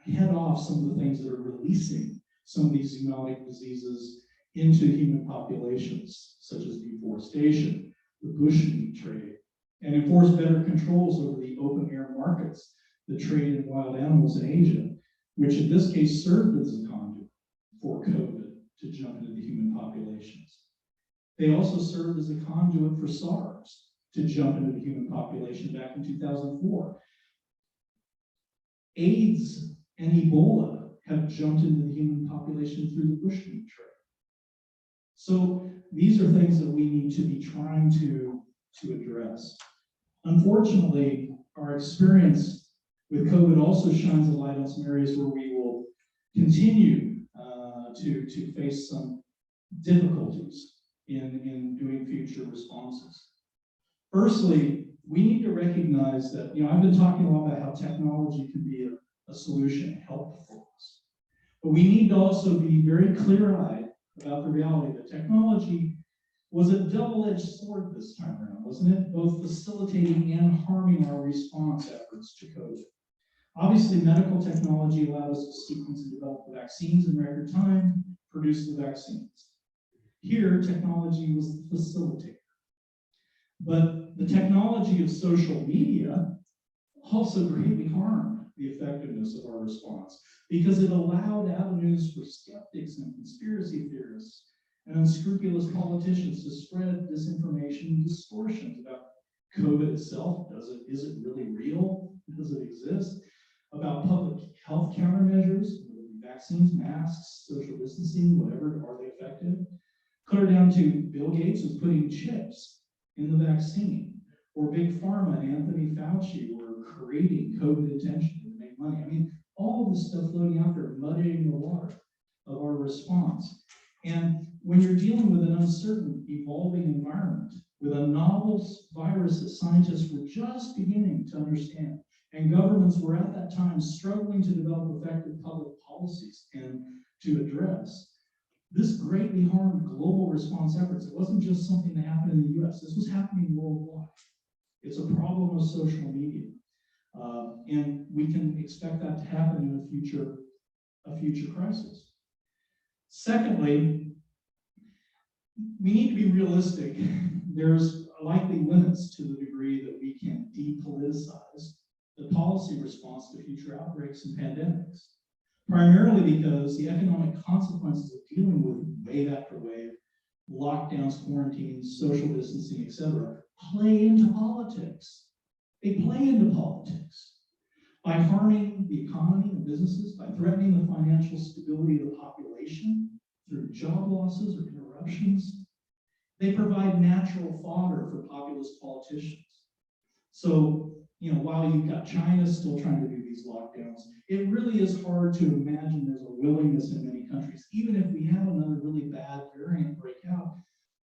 head off some of the things that are releasing some of these zoonotic diseases into human populations, such as deforestation, the bushmeat trade, and enforce better controls over the open air markets that trade in wild animals in Asia, which in this case served as a conduit for COVID to jump into the human populations. They also served as a conduit for SARS to jump into the human population back in 2004. AIDS and Ebola have jumped into the human population through the bushmeat trade. So these are things that we need to be trying to address. Unfortunately, our experience with COVID also shines a light on some areas where we will continue to face some difficulties in doing future responses. Firstly, we need to recognize that, I've been talking a lot about how technology can be a solution, helpful for us. But we need to also be very clear-eyed about the reality that technology was a double-edged sword this time around, wasn't it? Both facilitating and harming our response efforts to COVID. Obviously, medical technology allowed us to sequence and develop the vaccines in record time, produce the vaccines. Here, technology was the facilitator. But the technology of social media also greatly harmed the effectiveness of our response because it allowed avenues for skeptics and conspiracy theorists and unscrupulous politicians to spread disinformation and distortions about COVID itself. Is it really real? Does it exist? About public health countermeasures, vaccines, masks, social distancing, whatever, are they effective? Clear down to Bill Gates was putting chips in the vaccine, or Big Pharma and Anthony Fauci were creating COVID attention to make money. I mean, all this stuff floating out there, muddying the water of our response. And when you're dealing with an uncertain, evolving environment, with a novel virus that scientists were just beginning to understand, and governments were at that time struggling to develop effective public policies and to address, this greatly harmed global response efforts. It wasn't just something that happened in the US, this was happening worldwide. It's a problem of social media. And we can expect that to happen in a future crisis. Secondly, we need to be realistic. There's likely limits to the degree that we can depoliticize the policy response to future outbreaks and pandemics, primarily because the economic consequences of dealing with wave after wave, lockdowns, quarantines, social distancing, etc., play into politics. They play into politics. By harming the economy and businesses, by threatening the financial stability of the population through job losses or interruptions, they provide natural fodder for populist politicians. So, while you've got China still trying to do these lockdowns, it really is hard to imagine there's a willingness in many countries, even if we have another really bad variant break out,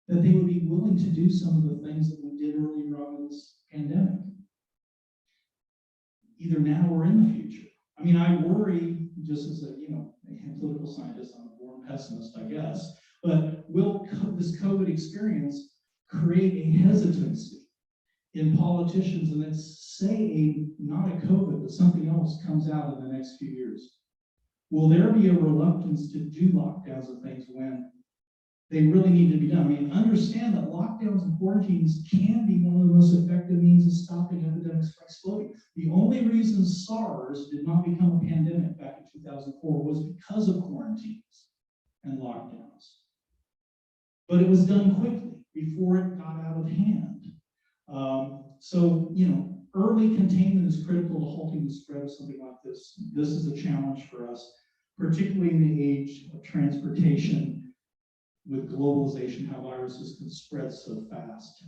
that they would be willing to do some of the things that we did earlier on in this pandemic, either now or in the future. I mean, I worry, just as a political scientist, I'm a born pessimist, I guess, but will this COVID experience create a hesitancy in politicians, and let's say not a COVID, but something else comes out in the next few years? Will there be a reluctance to do lockdowns and things when they really need to be done? I mean, understand that lockdowns and quarantines can be one of the most effective means of stopping epidemics from exploding. The only reason SARS did not become a pandemic back in 2004 was because of quarantines and lockdowns. But it was done quickly before it got out of hand. Early containment is critical to halting the spread of something like this. This is a challenge for us, particularly in the age of transportation with globalization, how viruses can spread so fast.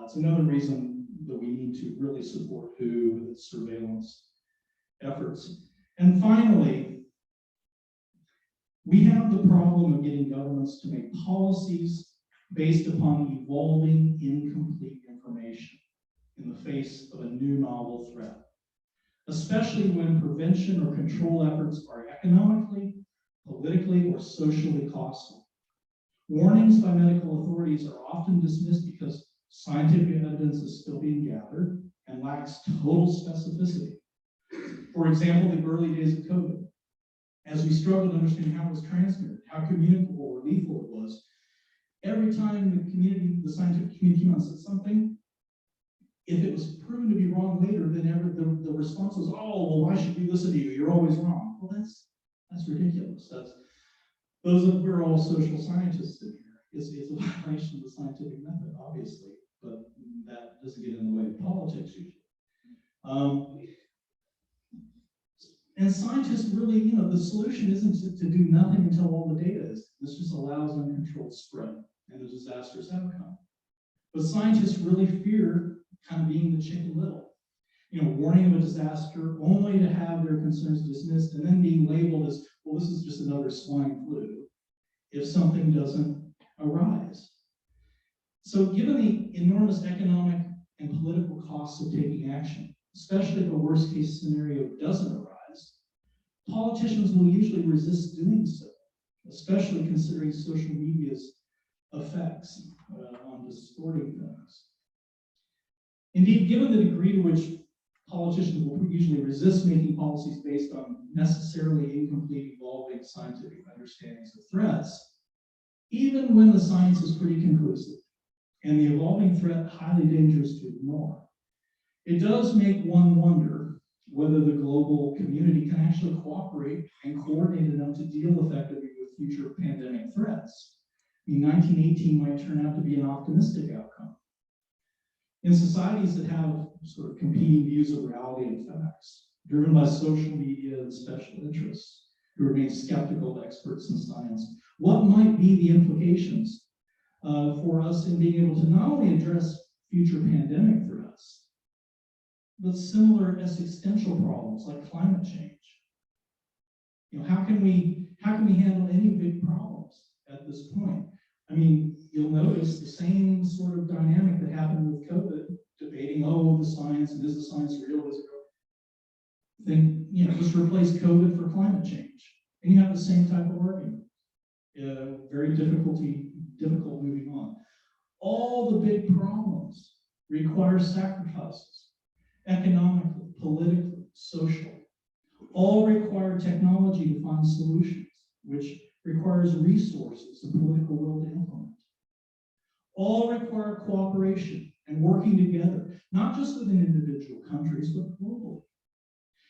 It's another reason that we need to really support WHO with its surveillance efforts. And finally, we have the problem of getting governments to make policies based upon evolving, incomplete information in the face of a new novel threat, especially when prevention or control efforts are economically, politically, or socially costly. Warnings by medical authorities are often dismissed because scientific evidence is still being gathered and lacks total specificity. For example, the early days of COVID, as we struggled to understand how it was transmitted, how communicable or lethal it was, every time the scientific community came out and said something, if it was proven to be wrong later, then the response was, oh, well, why should we listen to you? You're always wrong. Well, that's ridiculous. We're all social scientists in here. It's a violation of the scientific method, obviously, but that doesn't get in the way of politics usually. And scientists really, the solution isn't to do nothing until all the data is. This just allows uncontrolled spread and a disastrous outcome. But scientists really fear kind of being the chicken little, warning of a disaster only to have their concerns dismissed and then being labeled as, well, this is just another swine flu if something doesn't arise. So given the enormous economic and political costs of taking action, especially if a worst case scenario doesn't arise, politicians will usually resist doing so, especially considering social media's effects on distorting things. Indeed, given the degree to which politicians will usually resist making policies based on necessarily incomplete evolving scientific understandings of threats, even when the science is pretty conclusive and the evolving threat highly dangerous to ignore, it does make one wonder whether the global community can actually cooperate and coordinate enough to deal effectively with future pandemic threats. 1918 might turn out to be an optimistic outcome. In societies that have sort of competing views of reality and facts, driven by social media and special interests, who remain skeptical of experts in science, what might be the implications for us in being able to not only address future pandemic threats, but similar existential problems like climate change? How can we handle any big problems at this point? I mean, you'll notice the same sort of dynamic that happened with COVID, debating, the science, and is the science real, is it real? Just replace COVID for climate change. And you have the same type of argument. Very difficult moving on. All the big problems require sacrifices, economically, politically, socially. All require technology to find solutions, which requires resources and political will to implement. All require cooperation and working together, not just within individual countries, but globally.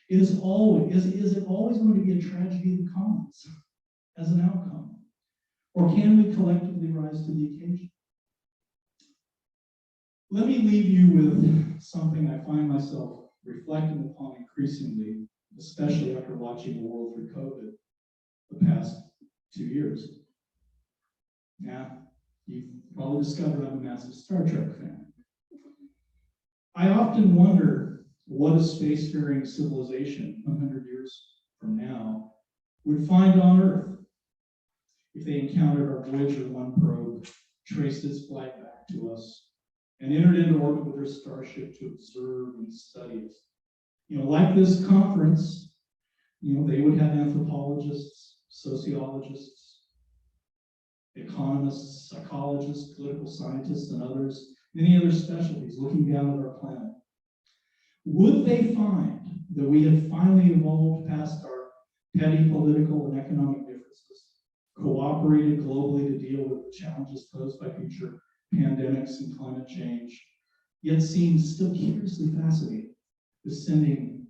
Is it always going to be a tragedy of the commons as an outcome? Or can we collectively rise to the occasion? Let me leave you with something I find myself reflecting upon increasingly, especially after watching the world through COVID the past 2 years. Now, you've probably discovered I'm a massive Star Trek fan. I often wonder what a spacefaring civilization 100 years from now would find on Earth if they encountered our Voyager 1 probe, traced its flight back to us, and entered into orbit with their starship to observe and study us. Like this conference, they would have anthropologists, sociologists, economists, psychologists, political scientists, and others, many other specialties looking down at our planet. Would they find that we have finally evolved past our petty political and economic differences, cooperated globally to deal with the challenges posed by future pandemics and climate change, yet seems still curiously fascinated with sending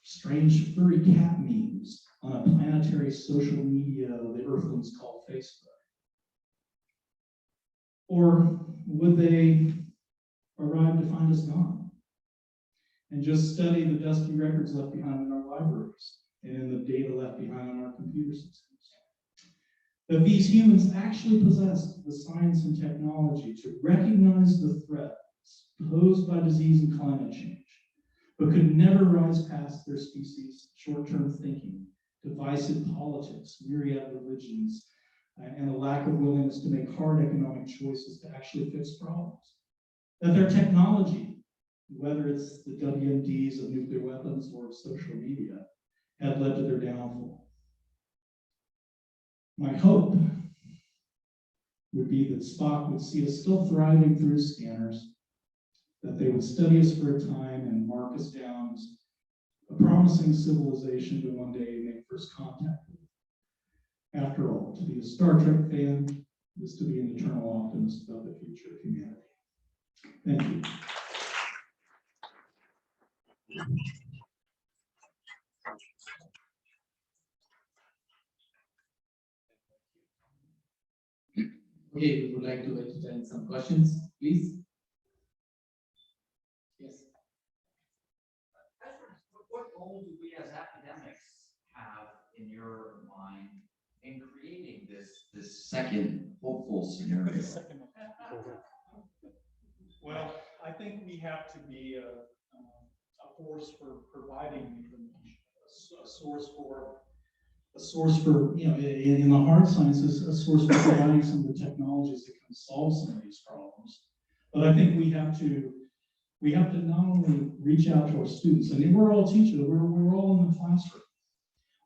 strange furry cat memes on a planetary social media the Earthlings call Facebook? Or would they arrive to find us gone and just study the dusty records left behind in our libraries and in the data left behind on our computer systems? That these humans actually possess the science and technology to recognize the threats posed by disease and climate change, but could never rise past their species' short-term thinking, divisive politics, myriad religions, and a lack of willingness to make hard economic choices to actually fix problems. That their technology, whether it's the WMDs of nuclear weapons or social media, had led to their downfall. My hope would be that Spock would see us still thriving through his scanners, that they would study us for a time and mark us down as a promising civilization to one day make first contact with. After all, to be a Star Trek fan is to be an eternal optimist about the future of humanity. Thank you. Okay, we would like to entertain some questions, please. Yes. What role do we as academics have in your mind in creating this second hopeful scenario? Well, I think we have to be a force for providing information, a source for, in the hard sciences, a source for providing some of the technologies that can solve some of these problems. But I think we have to not only reach out to our students, and we're all teachers, we're all in the classroom.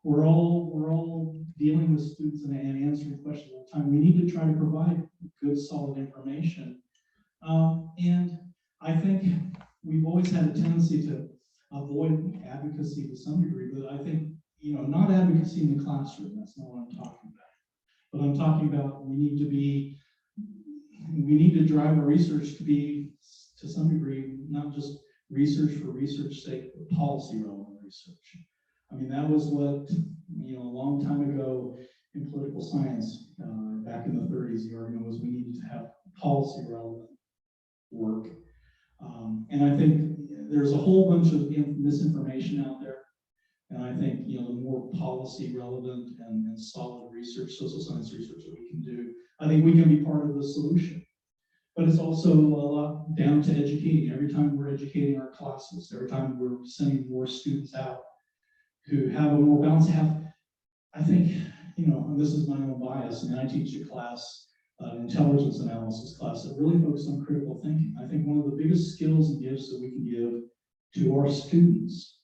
We're all dealing with students and answering questions all the time. We need to try to provide good, solid information. And I think we've always had a tendency to avoid advocacy to some degree, but I think, not advocacy in the classroom, that's not what I'm talking about. But I'm talking about we need to drive our research to be, to some degree, not just research for research's sake, but policy relevant research. I mean, that was what, a long time ago in political science, back in the 30s, the argument was we needed to have policy relevant work. And I think there's a whole bunch of misinformation out there. And I think, the more policy relevant and solid research, social science research that we can do, I think we can be part of the solution. But it's also a lot down to educating. Every time we're educating our classes, every time we're sending more students out who have a more balanced, I think, and this is my own bias, I teach a class, intelligence analysis class that really focuses on critical thinking. I think one of the biggest skills and gifts that we can give to our students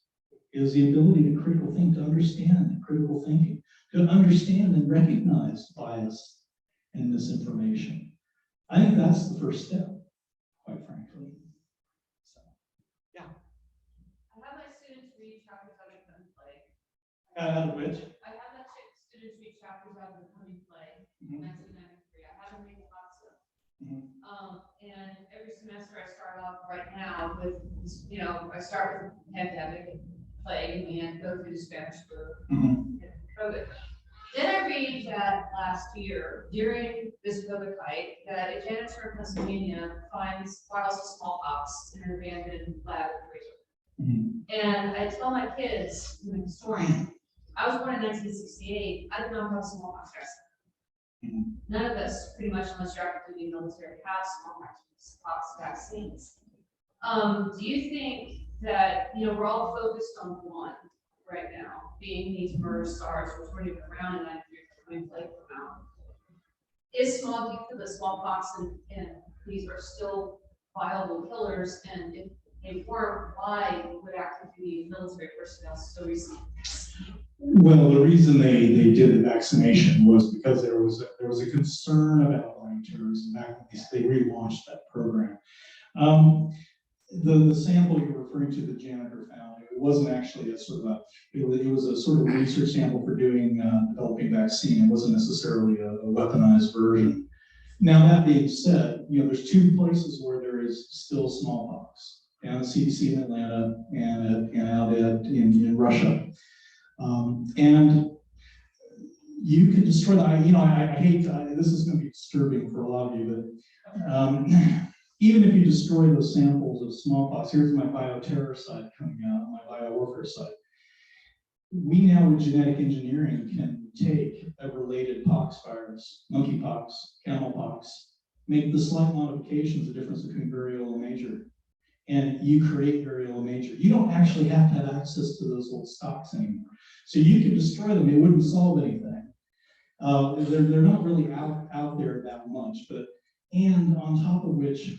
is the ability to critical think, to understand critical thinking, to understand and recognize bias and misinformation. I think that's the first step, quite frankly. So, yeah. I have my students read chapters out of the coming play. Which? I have my students read chapters out of the coming play. Mhm. 1993. I have them read lots of. Mhm. And every semester I start off right now with, I start with pandemic, plague, and go through the Spanish flu, COVID. Then I read that last year, during this COVID height, that a janitor in Pennsylvania finds vials of smallpox in an abandoned laboratory. And I tell my kids, I'm a historian, I was born in 1968, I didn't know about smallpox vaccine. None of us, pretty much, unless you're active duty military, have smallpox vaccines. Do you think that, we're all focused on one right now, being these MERS, SARS, which weren't even around in 93, like around? Is the smallpox and these are still viable killers, and if they weren't, why would active duty military personnel still receive? Well, the reason they did the vaccination was because there was a concern about lying terrorism. They relaunched that program. The sample you're referring to, the janitor found, it wasn't actually it was a sort of research sample for developing vaccine. It wasn't necessarily a weaponized version. Now, that being said, there's two places where there is still smallpox, down at CDC in Atlanta and out in Russia. And you can destroy that. I hate, this is going to be disturbing for a lot of you, but even if you destroy those samples of smallpox, here's my bioterror side coming out, my biowarfare side. We now with genetic engineering can take a related pox virus, monkeypox, camelpox, make the slight modifications, the difference between variole and major, and you create variole and major. You don't actually have to have access to those old stocks anymore. So you can destroy them, it wouldn't solve anything. They're not really out there that much, and on top of which,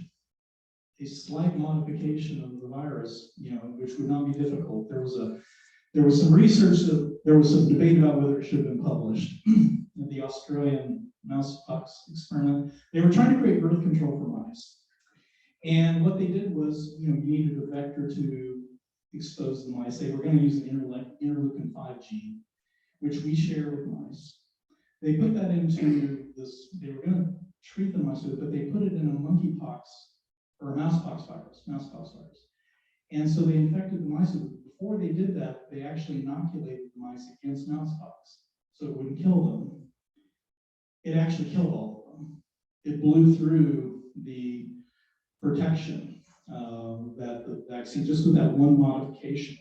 a slight modification of the virus, which would not be difficult. There was some research there was some debate about whether it should have been published. In the Australian mousepox experiment, they were trying to create birth control for mice. And what they did was, you needed a vector to expose the mice. They were going to use an interleukin 5 gene, which we share with mice. They put that into this, they were going to treat the mice with it, but they put it in a monkeypox or a mousepox virus. And so they infected the mice. Before they did that, they actually inoculated the mice against mousepox, so it wouldn't kill them. It actually killed all of them. It blew through the protection that the vaccine, just with that one modification.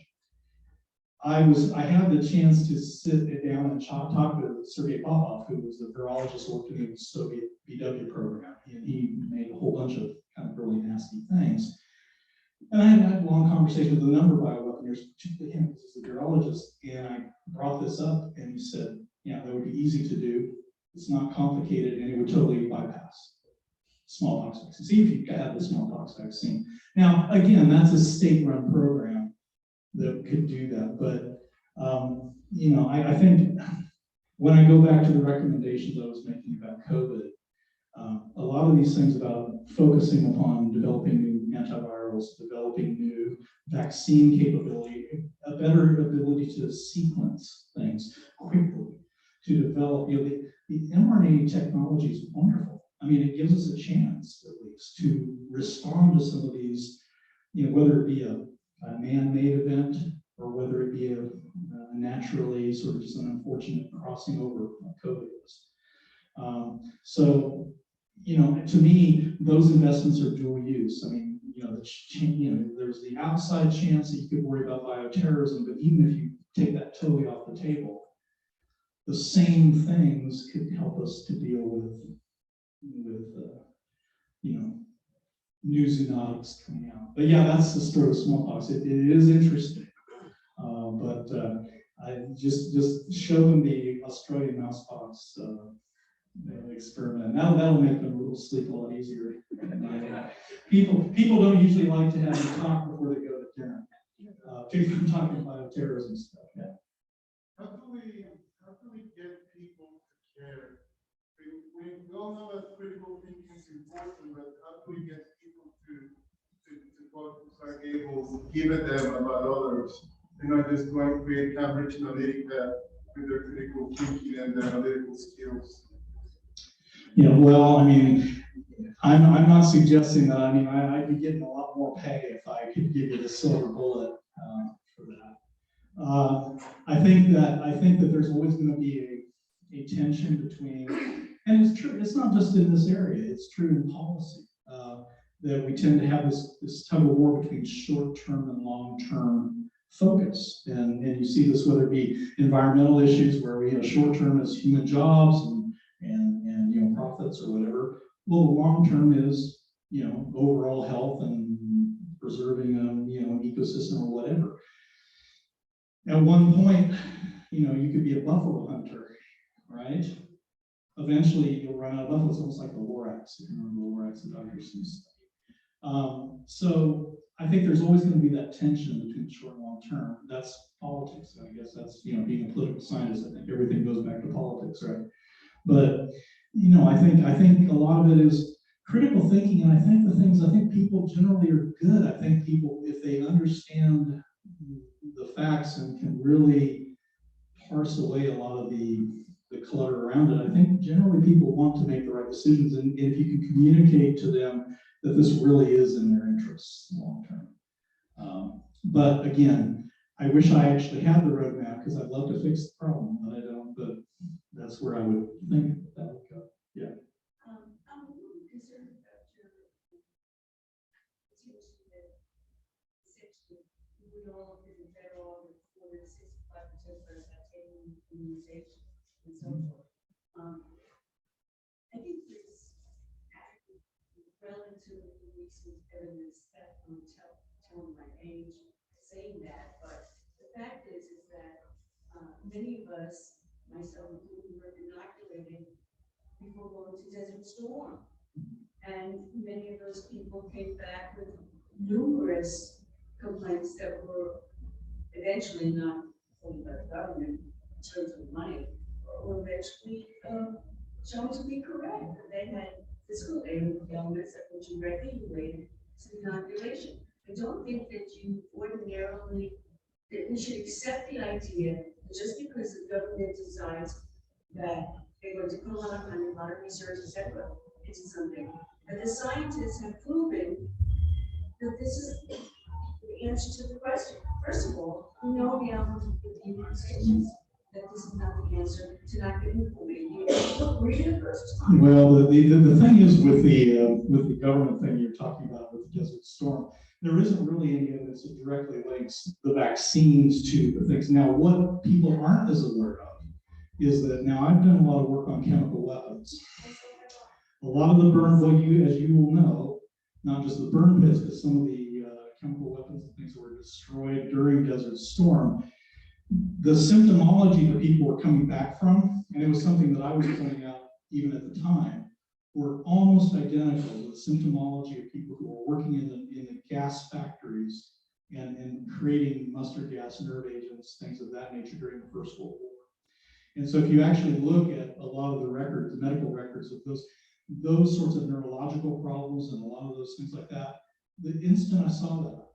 I had the chance to sit down and talk to Sergei Popov, who was the virologist working in the Soviet BW program, and he made a whole bunch of kind of really nasty things. And I had a long conversation with a number of bioweaponers, particularly him, because he's a virologist, and I brought this up, and he said, yeah, that would be easy to do. It's not complicated, and it would totally bypass smallpox vaccine. See if you have the smallpox vaccine. Now, again, that's a state-run program that could do that, but I think when I go back to the recommendations I was making about COVID, a lot of these things about focusing upon developing new antivirals, developing new vaccine capability, a better ability to sequence things quickly, to develop, the mRNA technology is wonderful. I mean, it gives us a chance, at least, to respond to some of these, whether it be a man-made event or whether it be a naturally sort of just an unfortunate crossing over like COVID is. So, to me, those investments are dual use. I mean, there's the outside chance that you could worry about bioterrorism, but even if you take that totally off the table, the same things could help us to deal with new zoonotics coming out. But yeah, that's the story of smallpox. It is interesting, but I just show them the Australian mousepox experiment. Now that'll make them sleep a lot easier. People don't usually like to have you talk before they go to dinner. People talking about terrorism stuff. Yeah. How do we get people to care? We all know that critical thinking is important, but how do we get people to focus like able, give a damn about others? They're not just going to create Cambridge Analytica with their critical thinking and their analytical skills. Yeah, well, I mean, I'm not suggesting that. I mean, I'd be getting a lot more pay if I could give you the silver bullet for that. I think that there's always going to be a tension between, and it's true. It's not just in this area. It's true in policy that we tend to have this tug of war between short-term and long-term focus, and you see this whether it be environmental issues where we have short-term as human jobs and profits or whatever. Well, the long term is overall health and preserving an ecosystem or whatever. At one point, you could be a buffalo hunter, right? Eventually, you'll run out of buffalo. It's almost like the Lorax. If you remember the Lorax, the Dr. Seuss. So I think there's always going to be that tension between short and long term. That's politics. I guess that's being a political scientist. I think everything goes back to politics, right? But I think a lot of it is critical thinking, and I think people generally are good. I think people, if they understand the facts and can really parse away a lot of the clutter around it, I think generally people want to make the right decisions, and if you can communicate to them that this really is in their interests long term. But again, I wish I actually had the roadmap because I'd love to fix the problem, but I don't. But that's where I would think that would go. Yeah. I'm a little concerned about your essentially we all is in federal for the 65% for taking immunization and so forth. I think there's relatively recent evidence that I'm telling my age saying that, but the fact is that many of us, myself included, were inoculated before going to Desert Storm. And many of those people came back with numerous complaints that were eventually not from the government in terms of money, were eventually shown to be correct. They had physical ailments that were directly related to the inoculation. I don't think that you ordinarily, that we should accept the idea that just because the government decides that they're going to put a lot of money, a lot of research, etc., into something, that the scientists have proven that this is the answer to the question. First of all, no beyond the conversations that this is not the answer to not getting COVID. Read it first. Well, the thing is with the government thing you're talking about with the Desert Storm, there isn't really any evidence that directly links the vaccines to the things. Now, what people aren't as aware of is that now I've done a lot of work on chemical weapons. A lot of the burn, well, as you will know, not just the burn pits, but some of the chemical weapons and things that were destroyed during Desert Storm, the symptomology that people were coming back from, and it was something that I was pointing out even at the time, were almost identical to the symptomology of people who were working in the gas factories and creating mustard gas, nerve agents, things of that nature during the First World War. And so if you actually look at a lot of the records, the medical records of those sorts of neurological problems and a lot of those things like that, the instant I saw that,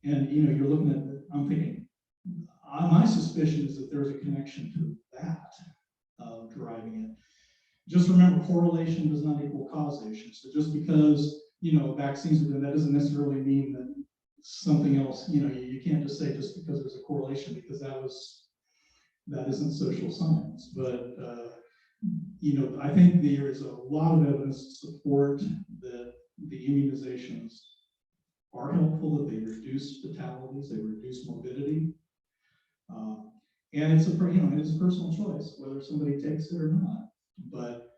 and you're looking at it, I'm thinking, my suspicion is that there's a connection to that driving it. Just remember, correlation does not equal causation. So just because, vaccines are doing that doesn't necessarily mean that something else, you can't just say just because there's a correlation, because that isn't social science. But, I think there is a lot of evidence to support that the immunizations are helpful, that they reduce fatalities, they reduce morbidity. And it's a personal choice whether somebody takes it or not. But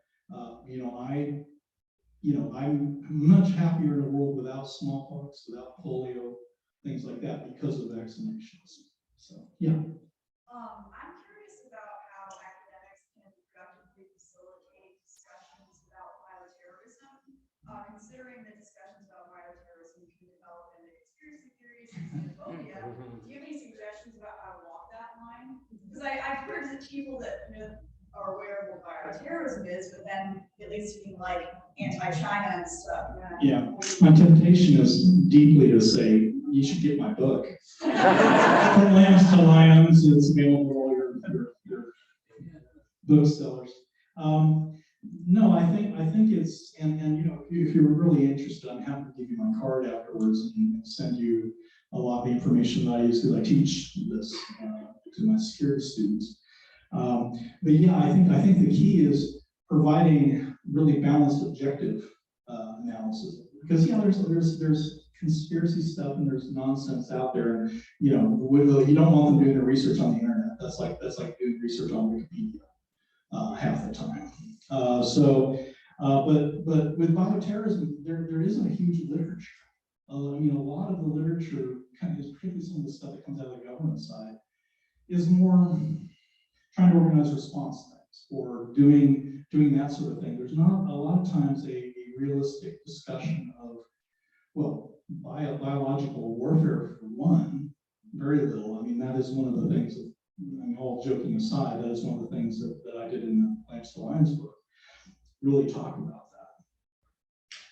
I'm much happier in a world without smallpox, without polio, things like that, because of vaccinations. So yeah. I'm curious about how academics can productively facilitate discussions about bioterrorism, considering that discussions about bioterrorism can develop into conspiracy theories and xenophobia. Do you have any suggestions about how to walk that line? Because I've heard that people that are aware of what bioterrorism is, but then at least you can like anti-China and stuff. Yeah, my temptation is deeply to say, you should get my book. From Lambs to Lions, it's available to all your booksellers. No, I think it's, and if you're really interested, I'm happy to give you my card afterwards and send you a lot of the information that I use, because I teach this to my security students. But yeah, I think the key is providing really balanced, objective analysis. Because there's conspiracy stuff and there's nonsense out there, and you don't want them doing the research on the internet. That's like doing research on Wikipedia half the time. But with bioterrorism, there isn't a huge literature. A lot of the literature, kind of, particularly some of the stuff that comes out of the government side, is more trying to organize response things or doing that sort of thing. There's not a lot of times a realistic discussion of, well, biological warfare for one, very little. That is one of the things that, all joking aside, that is one of the things that I did in the Lambs to Lions book, really talk about that.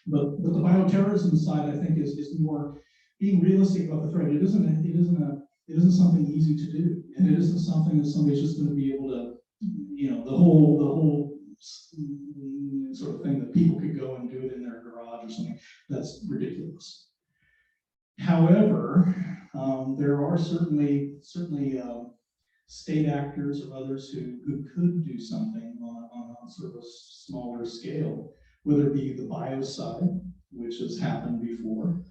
But the bioterrorism side, I think, is more being realistic about the threat. It isn't something easy to do, and it isn't something that somebody's just going to be able to, the whole sort of thing that people could go and do it in their garage or something. That's ridiculous. However, there are certainly state actors or others who could do something on sort of a smaller scale, whether it be the bio side, which has happened before,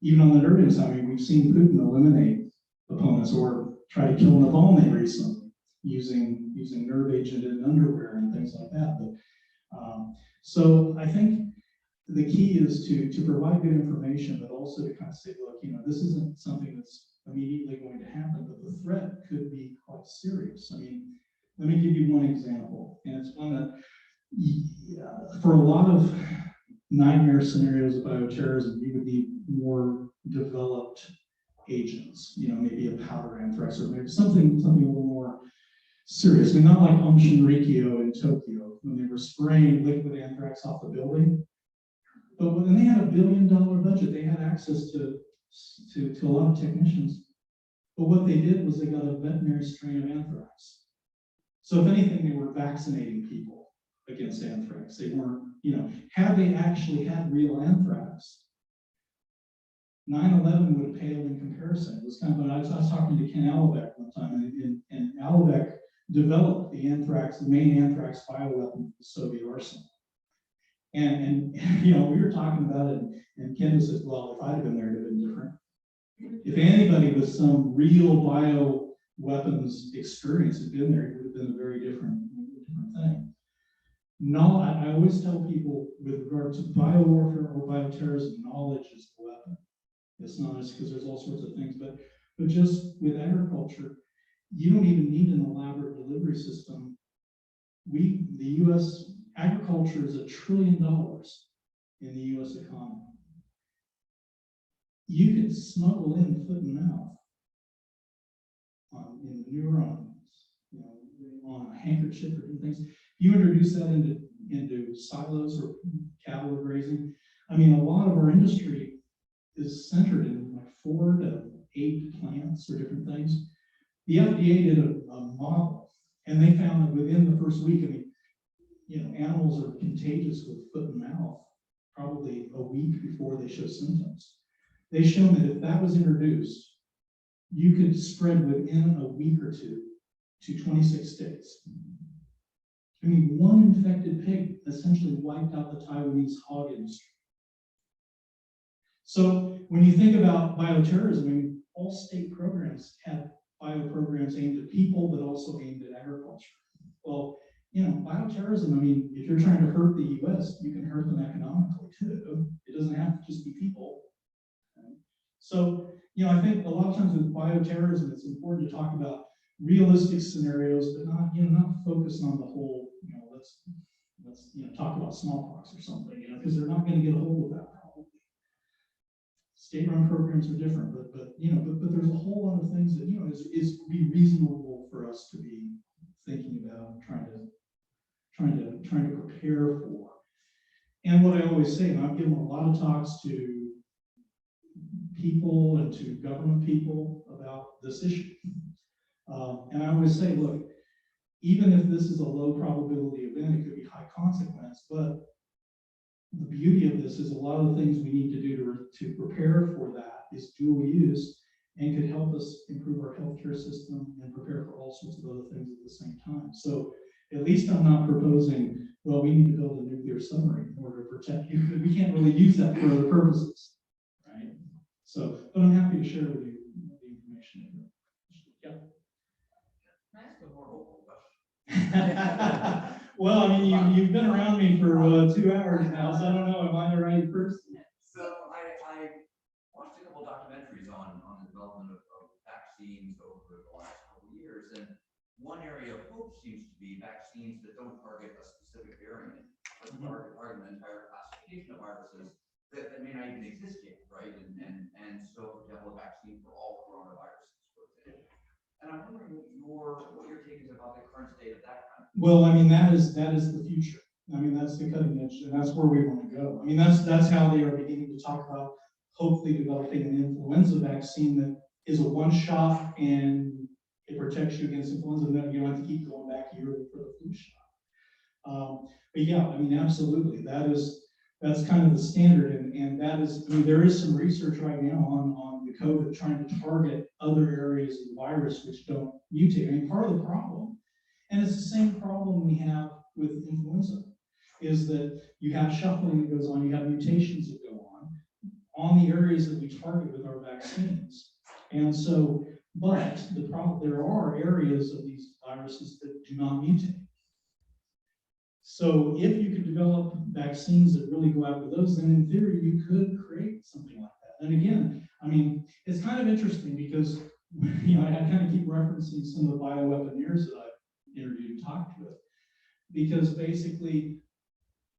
even on the nerve side. We've seen Putin eliminate opponents or try to kill Navalny recently using nerve agent in underwear and things like that. But so I think the key is to provide good information, but also to kind of say, look, this isn't something that's immediately going to happen, but the threat could be quite serious. Let me give you one example, and it's one that, for a lot of nightmare scenarios of bioterrorism, you would need more developed agents, maybe a powder anthrax or maybe something a little more serious. Not like Shinrikyo in Tokyo when they were spraying liquid anthrax off the building. But when they had $1 billion budget, they had access to a lot of technicians. But what they did was they got a veterinary strain of anthrax. So if anything, they were vaccinating people against anthrax. They weren't, had they actually had real anthrax, 9/11 would pale in comparison. It was kind of, I was talking to Ken Albeck one time, and Albeck developed the main anthrax bioweapon for the Soviet arsenal. And you know, we were talking about it, and Ken says, well, if I'd have been there, it'd have been different. If anybody with some real bioweapons experience had been there, it would have been a very different thing. No, I always tell people with regard to biowarfare or bioterrorism, knowledge is the weapon. It's not just because there's all sorts of things, but just with agriculture, you don't even need an elaborate delivery system. The U.S. agriculture is $1 trillion in the U.S. economy. You could smuggle in foot and mouth in neurons, you know, on a handkerchief or different things. You introduce that into silos or cattle grazing. I mean, a lot of our industry is centered in like 4 to 8 plants or different things. The FDA did a model, and they found that within the first week, I mean, you know, animals are contagious with foot and mouth probably a week before they show symptoms. They shown that if that was introduced, you could spread within a week or two to 26 states. I mean, one infected pig essentially wiped out the Taiwanese hog industry. So when you think about bioterrorism, I mean, all state programs have bio programs aimed at people, but also aimed at agriculture. Well, you know, bioterrorism, I mean, if you're trying to hurt the US, you can hurt them economically too. It doesn't have to just be people. Right? So, you know, I think a lot of times with bioterrorism, it's important to talk about realistic scenarios, but not, you know, not focus on the whole, you know, let's you know, talk about smallpox or something, you know, because they're not going to get a hold of that probably. State-run programs are different, but you know, but there's a whole lot of things that, you know, is be reasonable for us to be thinking about and trying to prepare for. And what I always say, and I've given a lot of talks to people and to government people about this issue. And I always say, look, even if this is a low probability event, it could be high consequence, but the beauty of this is a lot of the things we need to do to prepare for that is dual use and could help us improve our healthcare system and prepare for all sorts of other things at the same time. So at least I'm not proposing, well, we need to build a nuclear submarine in order to protect you. We can't really use that for other purposes, right? So, but I'm happy to share with you the information. Yeah. Can I ask a more hopeful question? Well, I mean, you've been around me for 2 hours now, so I don't know, am I the right person? So I watched a couple documentaries on the development of vaccines over the last couple of years, and one area of hope seems to be vaccines that don't target a specific variant, but target an entire classification of viruses that may not even exist yet, right? And so, for example, a vaccine for all coronaviruses, for example. And I'm wondering what your take is about the current state of that kind of. Well, I mean, that is the future. I mean, that's the cutting edge, and that's where we want to go. I mean, that's how they are beginning to talk about hopefully developing an influenza vaccine that is a one shot and it protects you against influenza, and then you don't have to keep going back yearly for the flu shot. But yeah, I mean, absolutely, that's kind of the standard, and that is, I mean, there is some research right now on the COVID trying to target other areas of the virus which don't mutate. I mean, part of the problem, and it's the same problem we have with influenza, is that you have shuffling that goes on, you have mutations that go on the areas that we target with our vaccines. And so, but the problem, there are areas of these viruses that do not mutate. So if you could develop vaccines that really go after those, then in theory, you could create something like that. And again, I mean, it's kind of interesting because, you know, I kind of keep referencing some of the bioweaponeers that I've interviewed and talked with, because basically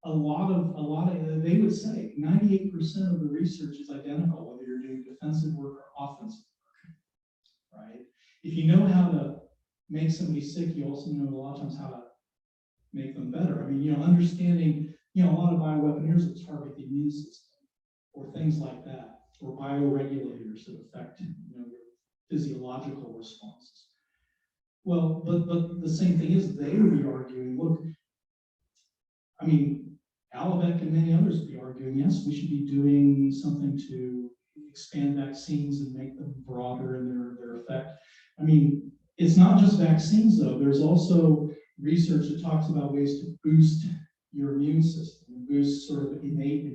a lot of, they would say 98% of the research is identical, whether you're doing defensive work or offensive work, right? If you know how to make somebody sick, you also know a lot of times how to make them better. I mean, you know, understanding, you know, a lot of bioweaponeers that target the immune system or things like that, or bioregulators that affect, you know, your physiological responses. Well, but the same thing is they would be arguing, look, I mean, Albeck and many others would be arguing, yes, we should be doing something to expand vaccines and make them broader in their effect. I mean, it's not just vaccines though. There's also research that talks about ways to boost your immune system and boost sort of innate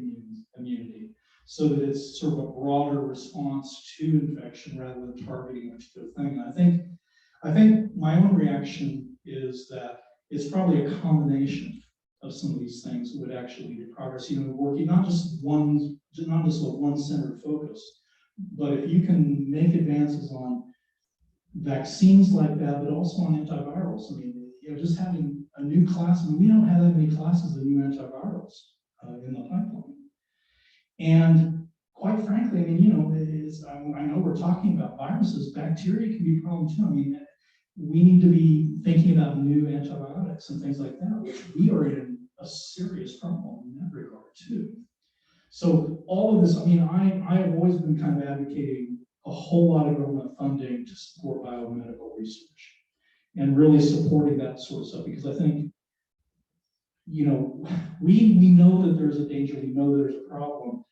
immunity so that it's sort of a broader response to infection rather than targeting a particular thing. And I think my own reaction is that it's probably a combination of some of these things that would actually lead to progress. You know, working not just a one-centered focus, but if you can make advances on vaccines like that, but also on antivirals. I mean, you know, just having a new class. I mean, we don't have that many classes of new antivirals in the pipeline. And quite frankly, I mean, you know, I know we're talking about viruses. Bacteria can be a problem too. I mean, we need to be thinking about new antibiotics and things like that, which we are in a serious problem in that regard too. So all of this, I mean, I have always been kind of advocating a whole lot of government funding to support biomedical research and really supporting that sort of stuff, because I think, you know, we know that there's a danger, we know there's a problem,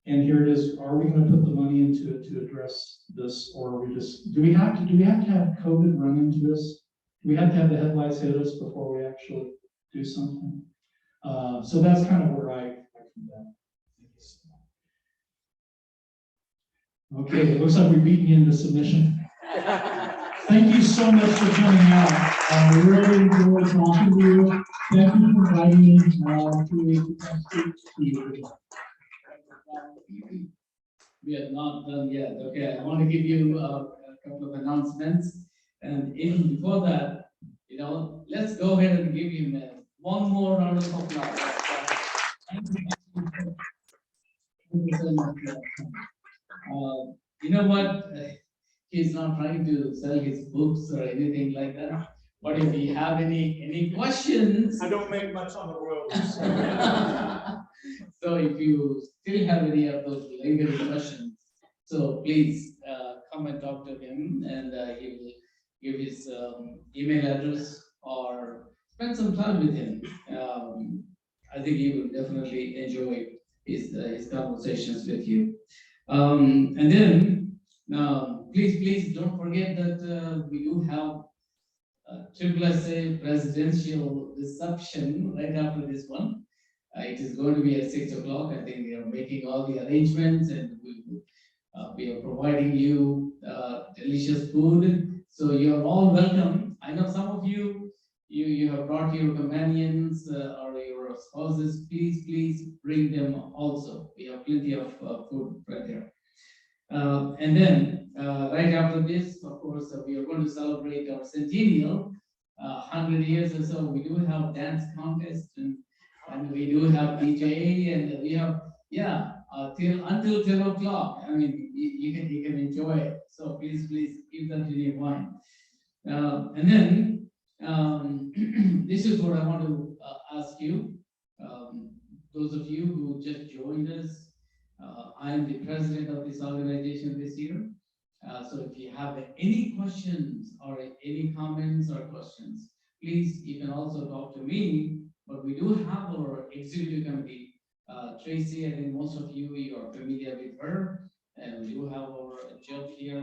and here it is. Are we going to put the money into it to address this, or are we just, do we have to have COVID run into this? Do we have to have the headlights hit us before we actually do something? So that's kind of where I come down. Okay, it looks like we're beating you into submission. Thank you so much for coming out. I really enjoyed talking to you. Thank you for inviting me to We are not done yet. Okay, I want to give you a couple of announcements. And even before that, you know, let's go ahead and give him one more round of applause. Thank you so much. You know what? He's not trying to sell his books or anything like that. But if you have any questions, I don't make much on the royalties. So if you still have any of those lingering questions, so please come and talk to him, and he will give his email address or spend some time with him. I think he will definitely enjoy his conversations with you. And then please don't forget that we do have SSSA presidential reception right after this one. It is going to be at 6 o'clock. I think we are making all the arrangements, and we are providing you delicious food. So you are all welcome. I know some of you have brought your companions or your spouses. Please bring them also. We have plenty of food right here. And then right after this, of course, we are going to celebrate our centennial, 100 years or so. We do have dance contest, and we do have DJ, and we have, until 10 o'clock. I mean, you can enjoy it. So please keep that in your mind. And then this is what I want to ask you. Those of you who just joined us, I am the president of this organization this year. So if you have any questions or any comments or questions, please, you can also talk to me. But we do have our executive committee. Tracy, I think most of you are familiar with her. And we do have our judge here,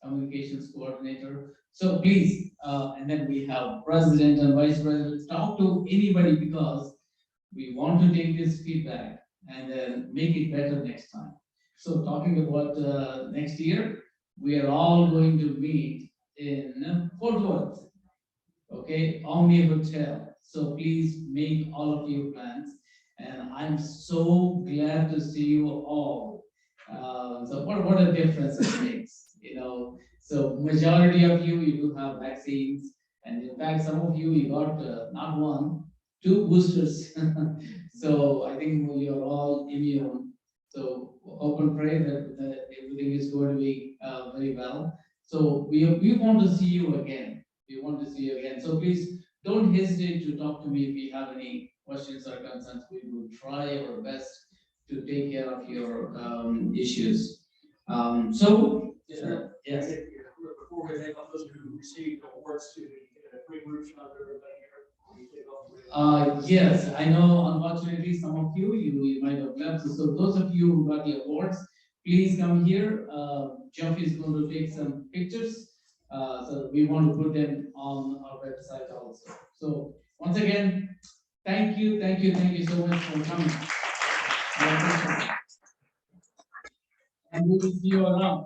communications coordinator. So please, and then we have president and vice president. Talk to anybody, because we want to take this feedback and then make it better next time. So talking about next year, we are all going to meet in Fort Worth, okay, Omni Hotel. So please make all of your plans, and I'm so glad to see you all. So what a difference it makes, you know. So majority of you do have vaccines, and in fact, some of you got not one, 2 boosters. So I think we are all immune. So hope and pray that everything is going to be very well. So we want to see you again. We want to see you again. So please don't hesitate to talk to me if you have any questions or concerns. We will try our best to take care of your issues. Yes. Before we take off those who received awards to the free groups and other yes, I know. Unfortunately, some of you might have left. So those of you who got the awards, please come here. Jeff is going to take some pictures. So we want to put them on our website also. So once again, thank you so much for coming. And we will see you around.